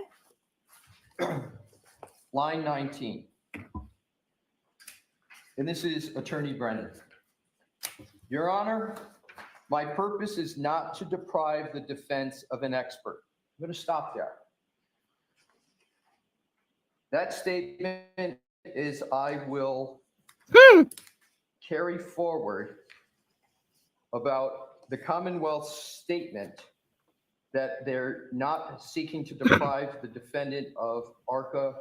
Speaker 10: Line 19. And this is Attorney Brennan. Your Honor, my purpose is not to deprive the defense of an expert. I'm going to stop there. That statement is I will carry forward about the Commonwealth's statement that they're not seeking to deprive the defendant of ARCA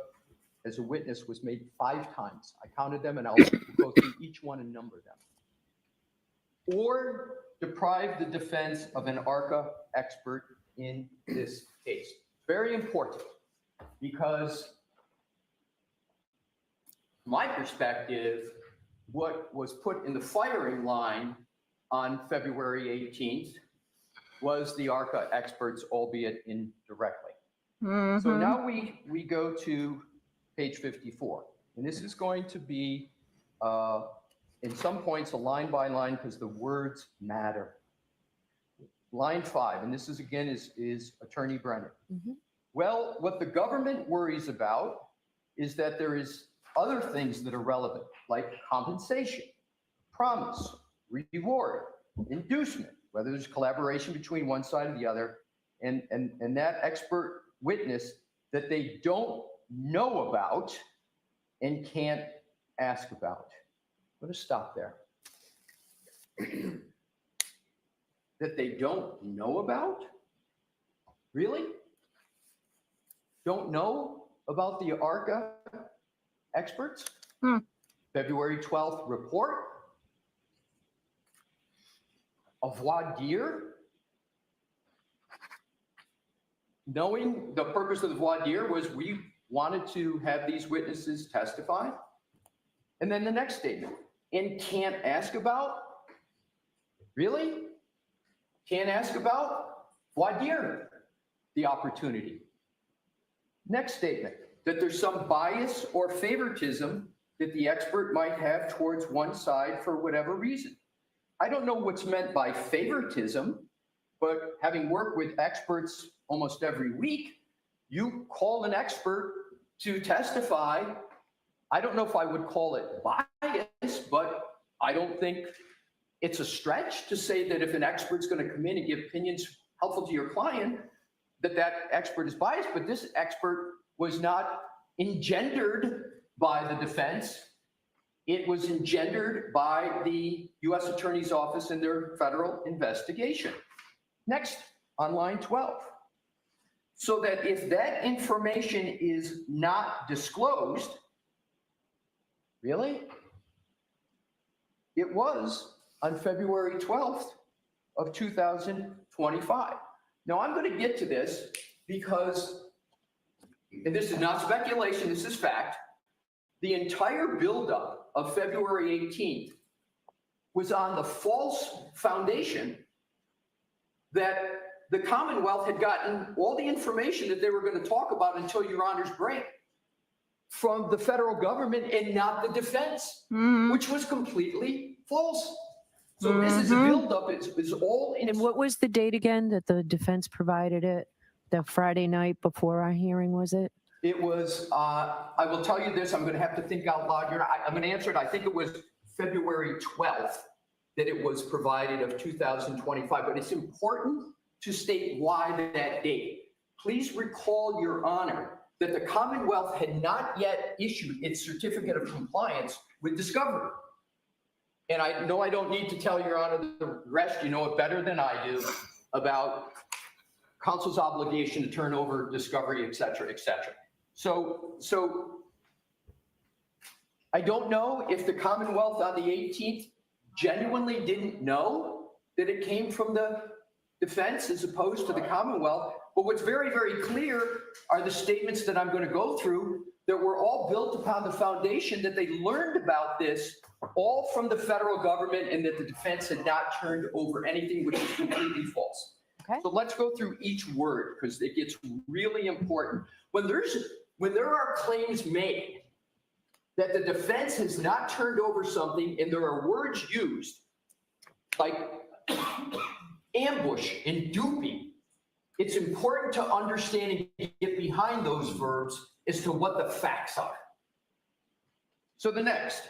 Speaker 10: as a witness was made 5 times. I counted them and I'll go through each one and number them. Or deprive the defense of an ARCA expert in this case. Very important, because my perspective, what was put in the firing line on February 18th was the ARCA experts, albeit indirectly. So now we go to page 54, and this is going to be in some points a line by line because the words matter. Line 5, and this is again is Attorney Brennan. Well, what the government worries about is that there is other things that are relevant, like compensation, promise, reward, inducement, whether there's collaboration between one side or the other, and that expert witness that they don't know about and can't ask about. I'm going to stop there. That they don't know about? Really? Don't know about the ARCA experts? February 12th report? A voir dire? Knowing the purpose of the voir dire was we wanted to have these witnesses testify. And then the next statement, and can't ask about? Really? Can't ask about? Voir dire, the opportunity. Next statement, that there's some bias or favoritism that the expert might have towards one side for whatever reason. I don't know what's meant by favoritism, but having worked with experts almost every week, you call an expert to testify. I don't know if I would call it bias, but I don't think it's a stretch to say that if an expert's going to come in and give opinions helpful to your client, that that expert is biased. But this expert was not engendered by the defense. It was engendered by the U.S. Attorney's Office in their federal investigation. Next, on line 12. So that if that information is not disclosed, really? It was on February 12th of 2025. Now I'm going to get to this because, and this is not speculation, this is fact, the entire buildup of February 18th was on the false foundation that the Commonwealth had gotten all the information that they were going to talk about until Your Honor's break from the federal government and not the defense, which was completely false. So this is a buildup. It's all in.
Speaker 8: And what was the date again that the defense provided it? The Friday night before our hearing, was it?
Speaker 10: It was, I will tell you this, I'm going to have to think out loud here. I'm going to answer it. I think it was February 12th that it was provided of 2025, but it's important to state why that date. Please recall, Your Honor, that the Commonwealth had not yet issued its certificate of compliance with discovery. And I know I don't need to tell Your Honor the rest, you know it better than I do, about counsel's obligation to turn over discovery, et cetera, et cetera. So I don't know if the Commonwealth on the 18th genuinely didn't know that it came from the defense as opposed to the Commonwealth, But what's very, very clear are the statements that I'm going to go through that were all built upon the foundation that they learned about this all from the federal government and that the defense had not turned over anything, which is completely false.
Speaker 11: Okay.
Speaker 10: So let's go through each word because it gets really important. When there are claims made that the defense has not turned over something and there are words used like ambush and duping, it's important to understand and get behind those verbs as to what the facts are. So the next.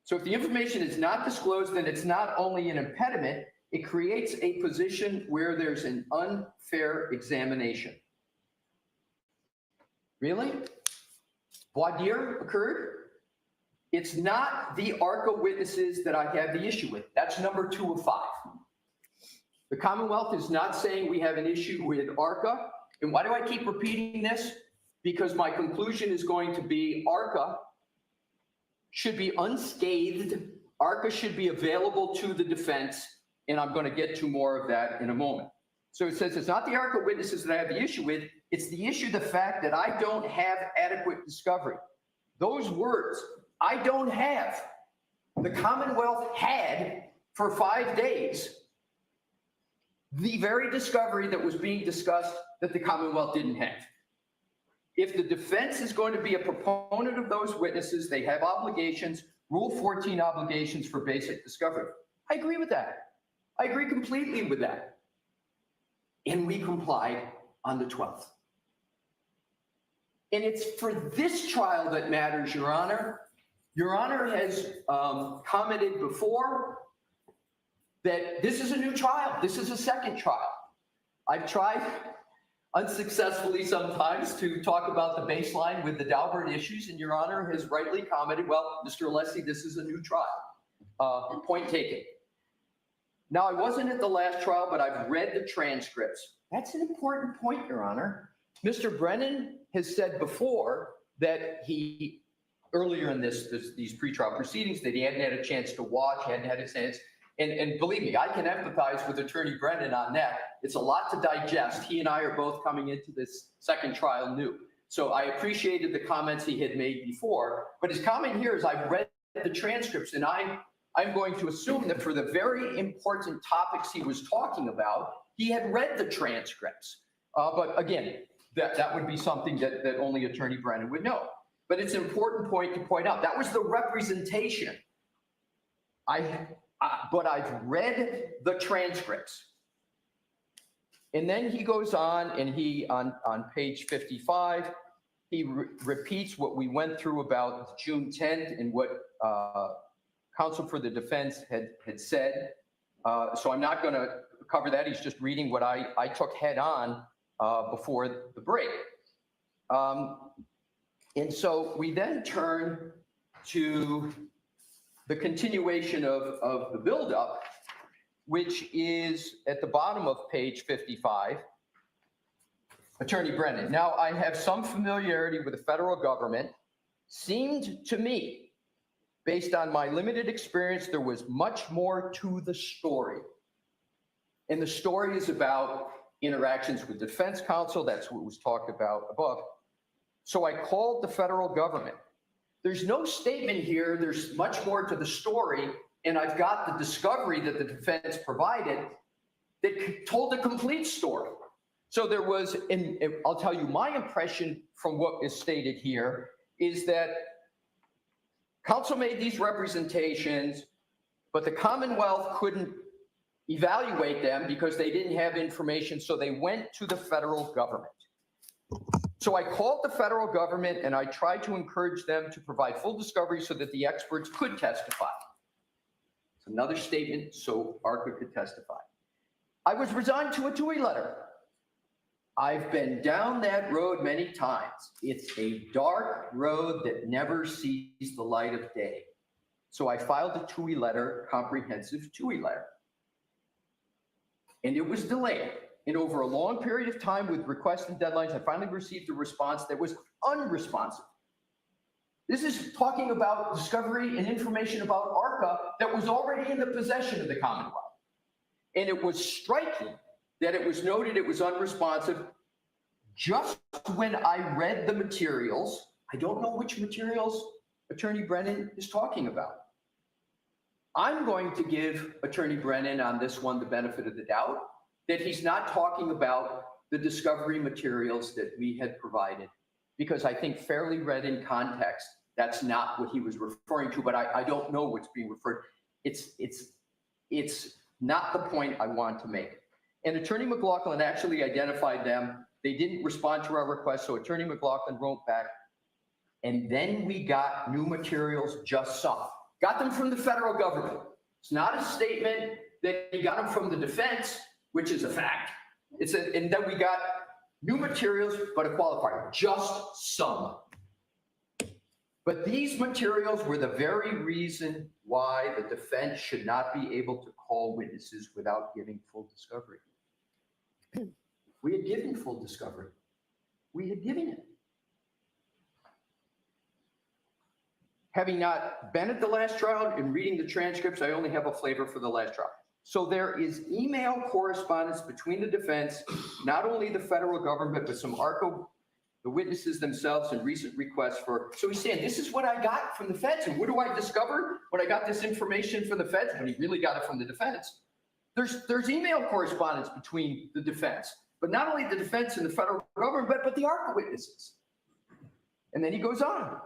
Speaker 10: So if the information is not disclosed, then it's not only an impediment, it creates a position where there's an unfair examination. Really? Voir dire occurred? It's not the ARCA witnesses that I have the issue with. That's number 2 of 5. The Commonwealth is not saying we have an issue with ARCA. And why do I keep repeating this? Because my conclusion is going to be ARCA should be unscathed. ARCA should be available to the defense. And I'm going to get to more of that in a moment. So it says it's not the ARCA witnesses that I have the issue with. It's the issue, the fact that I don't have adequate discovery. Those words, I don't have. The Commonwealth had for 5 days the very discovery that was being discussed that the Commonwealth didn't have. If the defense is going to be a proponent of those witnesses, they have obligations, Rule 14 obligations for basic discovery. I agree with that. I agree completely with that. And we complied on the 12th. And it's for this trial that matters, Your Honor. Your Honor has commented before that this is a new trial. This is a second trial. I've tried unsuccessfully sometimes to talk about the baseline with the Daubert issues, and Your Honor has rightly commented, well, Mr. Alessi, this is a new trial. Point taken. Now, I wasn't at the last trial, but I've read the transcripts. That's an important point, Your Honor. Mr. Brennan has said before that he, earlier in these pretrial proceedings, that he hadn't had a chance to watch, hadn't had a chance. And believe me, I can empathize with Attorney Brennan on that. It's a lot to digest. He and I are both coming into this second trial new. So I appreciated the comments he had made before, but his comment here is I've read the transcripts and I'm going to assume that for the very important topics he was talking about, he had read the transcripts. But again, that would be something that only Attorney Brennan would know. But it's an important point to point out. That was the representation. But I've read the transcripts. And then he goes on and he, on page 55, he repeats what we went through about June 10th and what counsel for the defense had said. So I'm not going to cover that. He's just reading what I took head on before the break. And so we then turn to the continuation of the buildup, which is at the bottom of page 55, Attorney Brennan. Now, I have some familiarity with the federal government. Seemed to me, based on my limited experience, there was much more to the story. And the story is about interactions with defense counsel. That's what was talked about above. So I called the federal government. There's no statement here. There's much more to the story. And I've got the discovery that the defense provided that told a complete story. So there was, and I'll tell you, my impression from what is stated here is that counsel made these representations, but the Commonwealth couldn't evaluate them because they didn't have information. So they went to the federal government. So I called the federal government and I tried to encourage them to provide full discovery so that the experts could testify. It's another statement so ARCA could testify. I was resigned to a TUI letter. I've been down that road many times. It's a dark road that never sees the light of day. So I filed a TUI letter, comprehensive TUI letter. And it was delayed. And over a long period of time with requests and deadlines, I finally received a response that was unresponsive. This is talking about discovery and information about ARCA that was already in the possession of the Commonwealth. And it was striking that it was noted it was unresponsive just when I read the materials, I don't know which materials Attorney Brennan is talking about. I'm going to give Attorney Brennan on this one the benefit of the doubt that he's not talking about the discovery materials that we had provided, because I think fairly read in context, that's not what he was referring to, but I don't know what's being referred. It's not the point I want to make. And Attorney McLaughlin actually identified them. They didn't respond to our request, so Attorney McLaughlin wrote back, and then we got new materials, just some. Got them from the federal government. It's not a statement that he got them from the defense, which is a fact. And then we got new materials, but a qualifier, just some. But these materials were the very reason why the defense should not be able to call witnesses without giving full discovery. We had given full discovery. We had given it. Having not been at the last trial and reading the transcripts, I only have a flavor for the last trial. So there is email correspondence between the defense, not only the federal government, but some ARCO, the witnesses themselves, and recent requests for. So he's saying, this is what I got from the feds. And what do I discover when I got this information from the feds? When he really got it from the defense. There's email correspondence between the defense, but not only the defense and the federal government, but the ARCO witnesses. And then he goes on.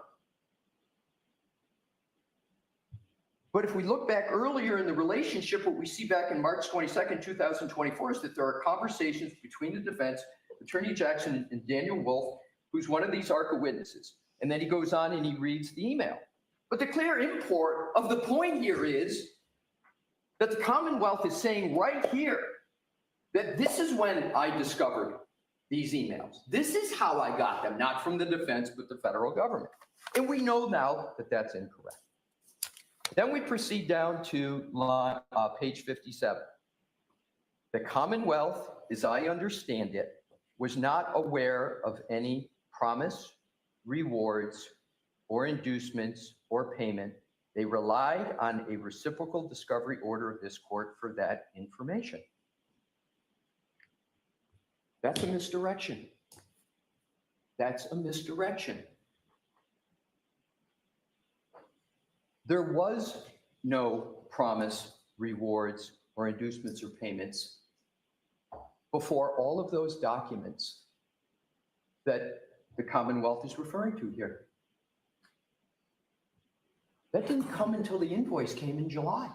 Speaker 10: But if we look back earlier in the relationship, what we see back in March 22nd, 2024 is that there are conversations between the defense, Attorney Jackson and Daniel Wolf, who's one of these ARCA witnesses. And then he goes on and he reads the email. But the clear import of the point here is that the Commonwealth is saying right here that this is when I discovered these emails. This is how I got them, not from the defense, but the federal government. And we know now that that's incorrect. Then we proceed down to page 57. The Commonwealth, as I understand it, was not aware of any promise, rewards, or inducements or payment. They relied on a reciprocal discovery order of this court for that information. That's a misdirection. That's a misdirection. There was no promise, rewards, or inducements or payments before all of those documents that the Commonwealth is referring to here. That didn't come until the invoice came in July.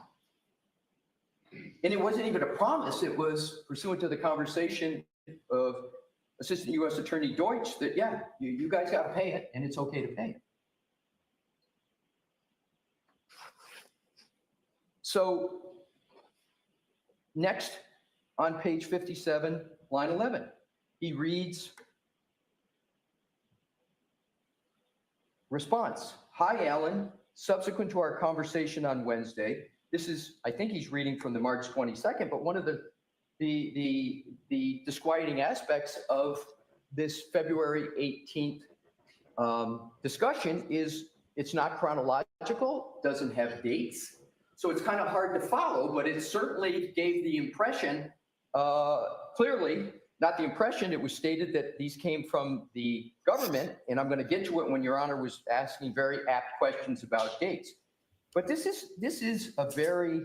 Speaker 10: And it wasn't even a promise. It was pursuant to the conversation of Assistant U.S. Attorney Deutsch that, yeah, you guys got to pay it, and it's okay to pay it. So next on page 57, line 11, he reads, response, hi, Alan. Subsequent to our conversation on Wednesday, this is, I think he's reading from the March 22nd, but one of the disquieting aspects of this February 18th discussion is it's not chronological, doesn't have dates. So it's kind of hard to follow, but it certainly gave the impression, clearly, not the impression, it was stated that these came from the government, and I'm going to get to it when Your Honor was asking very apt questions about dates. But this is a very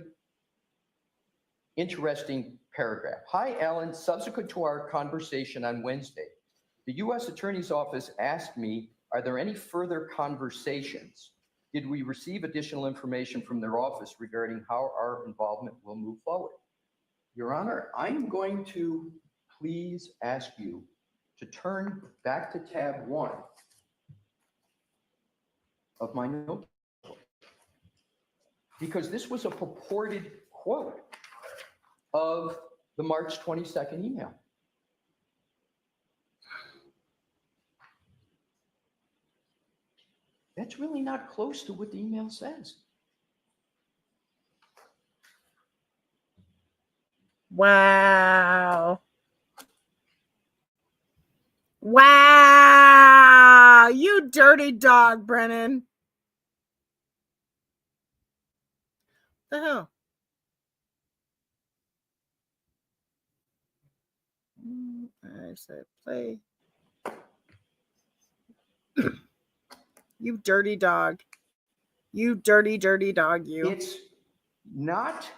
Speaker 10: interesting paragraph. Hi, Alan. Subsequent to our conversation on Wednesday, the U.S. Attorney's Office asked me, are there any further conversations? Did we receive additional information from their office regarding how our involvement will move forward? Your Honor, I'm going to please ask you to turn back to tab 1 of my notebook, because this was a purported quote of the March 22nd email. That's really not close to what the email says.
Speaker 4: Wow. Wow. You dirty dog, Brennan. The hell? I said play. You dirty dog. You dirty, dirty dog, you.
Speaker 10: It's not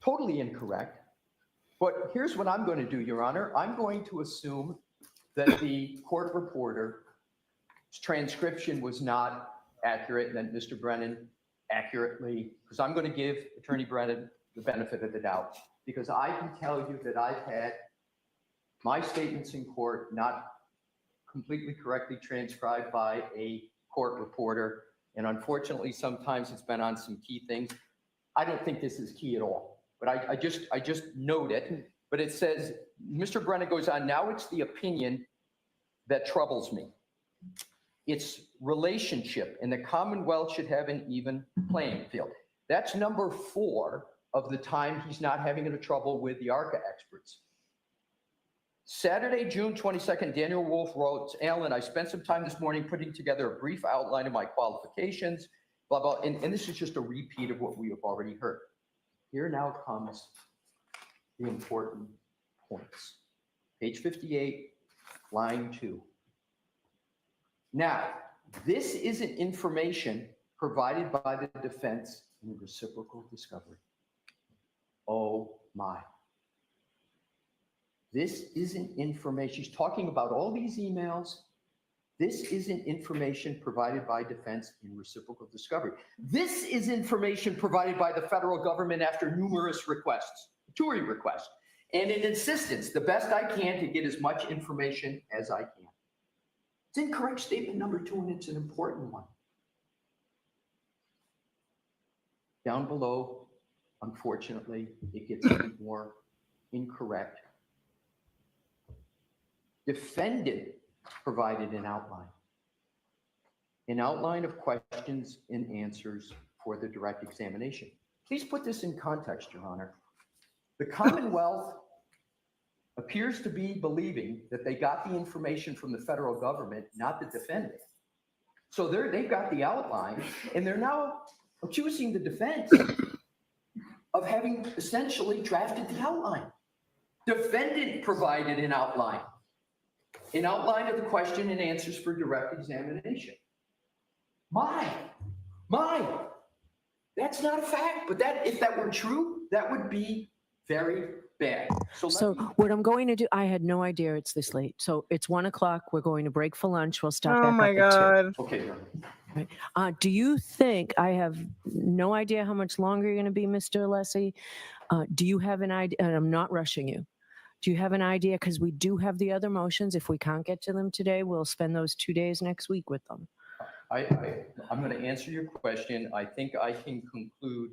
Speaker 10: totally incorrect, but here's what I'm going to do, Your Honor. I'm going to assume that the court reporter's transcription was not accurate and that Mr. Brennan accurately, because I'm going to give Attorney Brennan the benefit of the doubt, because I can tell you that I've had my statements in court not completely correctly transcribed by a court reporter. And unfortunately, sometimes it's been on some key things. I don't think this is key at all, but I just note it. But it says, Mr. Brennan goes on, now it's the opinion that troubles me. It's relationship, and the Commonwealth should have an even playing field. That's number 4 of the time he's not having any trouble with the ARCA experts. Saturday, June 22nd, Daniel Wolf wrote, Alan, I spent some time this morning putting together a brief outline of my qualifications, blah, blah. And this is just a repeat of what we have already heard. Here now comes the important points. Page 58, line 2. Now, this isn't information provided by the defense in reciprocal discovery. Oh my. This isn't information. She's talking about all these emails. This isn't information provided by defense in reciprocal discovery. This is information provided by the federal government after numerous requests, jury requests, and an insistence, the best I can to get as much information as I can. It's incorrect statement number 2, and it's an important one. Down below, unfortunately, it gets even more incorrect. Defendant provided an outline of questions and answers for the direct examination. Please put this in context, Your Honor. The Commonwealth appears to be believing that they got the information from the federal government, not the defendant. So they've got the outline, and they're now accusing the defense of having essentially drafted the outline. Defendant provided an outline of the question and answers for direct examination. My, that's not a fact, but if that were true, that would be very bad.
Speaker 8: So what I'm going to do, I had no idea it's this late. So it's 1 o'clock. We're going to break for lunch. We'll stop
Speaker 4: Oh
Speaker 8: back
Speaker 4: my
Speaker 8: up at 2.
Speaker 4: God.
Speaker 10: Okay, Your Honor.
Speaker 8: Right. Do you think, I have no idea how much longer you're going to be, Mr. Alessi. Do you have an idea? And I'm not rushing you. Do you have an idea? Because we do have the other motions. If we can't get to them today, we'll spend those 2 days next week with them.
Speaker 10: I'm going to answer your question. I think I can conclude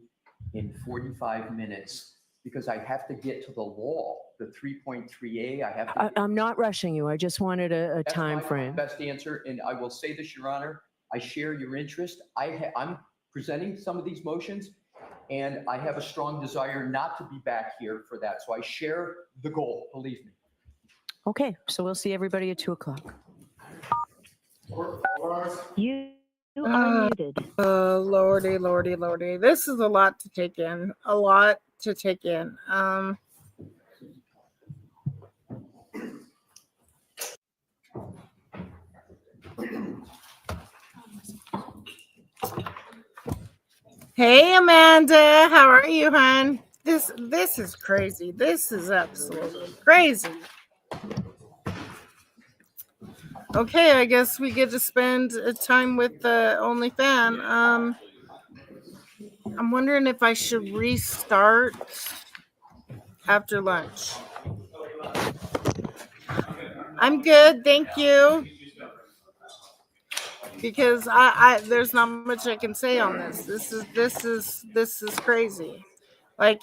Speaker 10: in 45 minutes because I have to get to the law, the 3.3A.
Speaker 8: I'm not rushing you. I just wanted a
Speaker 10: That's
Speaker 8: time
Speaker 10: my
Speaker 8: frame.
Speaker 10: best answer, and I will say this, Your Honor. I share your interest. I'm presenting some of these motions, and I have a strong desire not to be back here for that. So I share the goal, believe me.
Speaker 8: Okay, so we'll see everybody at 2 o'clock.
Speaker 5: You are muted.
Speaker 4: Lordy, lordy, lordy. This is a lot to take in. A lot to take in. Hey, Amanda. How are you, hon? This is crazy. This is absolutely crazy. Okay, I guess we get to spend time with the only fan. I'm wondering if I should restart after lunch. I'm good, thank you. Because I there's not much I can say on this. This is crazy. Like,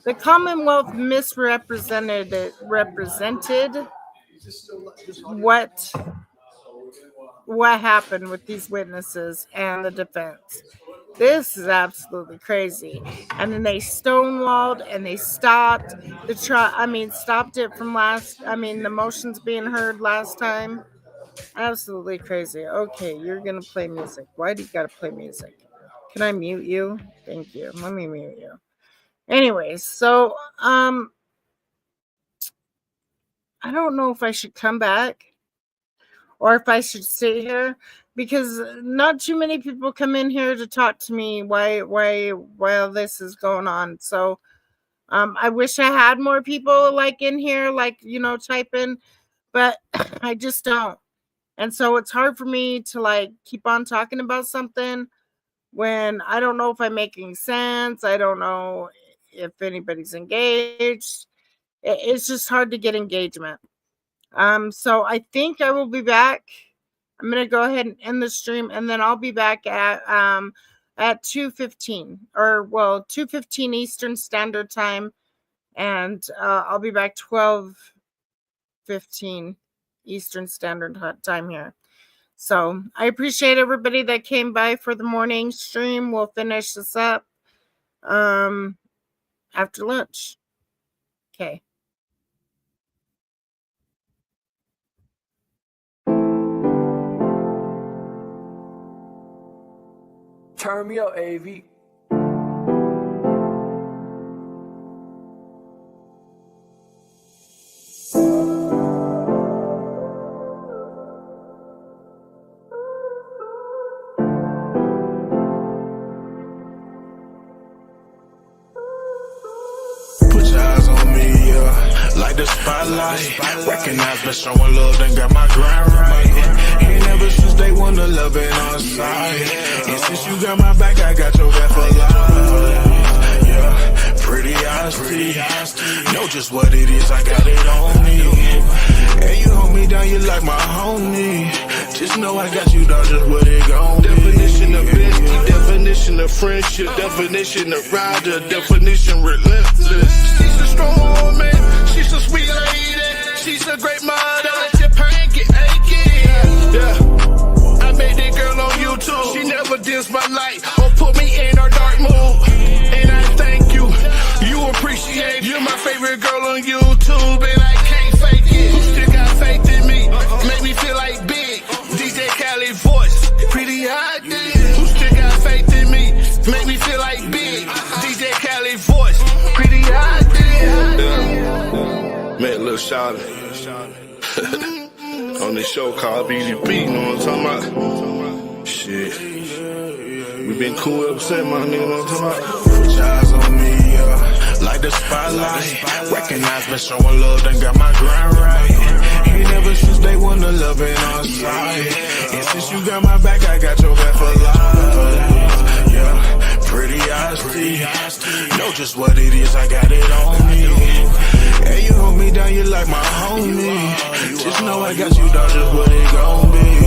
Speaker 4: the Commonwealth represented what happened with these witnesses and the defense. This is absolutely crazy. And then they stonewalled and they stopped the stopped it from the motions being heard last time. Absolutely crazy. Okay, you're gonna play music. Why do you gotta play music? Can I mute you? Thank you. Let me mute you. Anyways, so I don't know if I should come back or if I should stay here, because not too many people come in here to talk to me while this is going on. So I wish I had more people like in here, like, typing, but I just don't. And so it's hard for me to like keep on talking about something when I don't know if I'm making sense. I don't know if anybody's engaged. It's just hard to get engagement. So I think I will be back. I'm gonna go ahead and end the stream, and then I'll be back at 2:15, or 2:15 Eastern Standard Time, and I'll be back 12:15 Eastern Standard Time here. So I appreciate everybody that came by for the morning stream. We'll finish this up after lunch. Okay.
Speaker 11: Turn me up, AV.
Speaker 1: Put your eyes on me, yeah, like the spotlight. Recognize me showing love, then got my grind right. Ain't never since day one the love been on side. And since you got my back, I got your back for life. Yeah, pretty honesty. Know just what it is, I got it on me. And you hold me down, you like my homie. Just know I got you down, just what it gon' be. Definition of bestie, definition of friendship, definition of rider, definition relentless. She's a strong woman, she's a sweet lady, she's a great mother. Let your pain get aching. Yeah, I made that girl on YouTube. She never dims my light or put me in her dark mood. And I thank you, you appreciate it. You're my favorite girl on YouTube, and I can't fake it. Who still got faith in me? Make me feel like big. DJ Khaled voice, pretty hot. Who still got faith in me? Make me feel like big. DJ Khaled voice, pretty hot. Yeah. Met Lil Shawty on this show called BDP, you know what I'm talking about? Shit. We been cool ever since, my nigga, know what I'm talking about? Put your eyes on me, yeah, like the spotlight. Recognize me showing love, then got my grind right. Ain't never since day one the love been on side. And since you got my back, I got your back for life. Yeah, pretty honesty. Know just what it is, I got it on me. And you hold me down, you like my homie. Just know I got you down, just what it gon' be.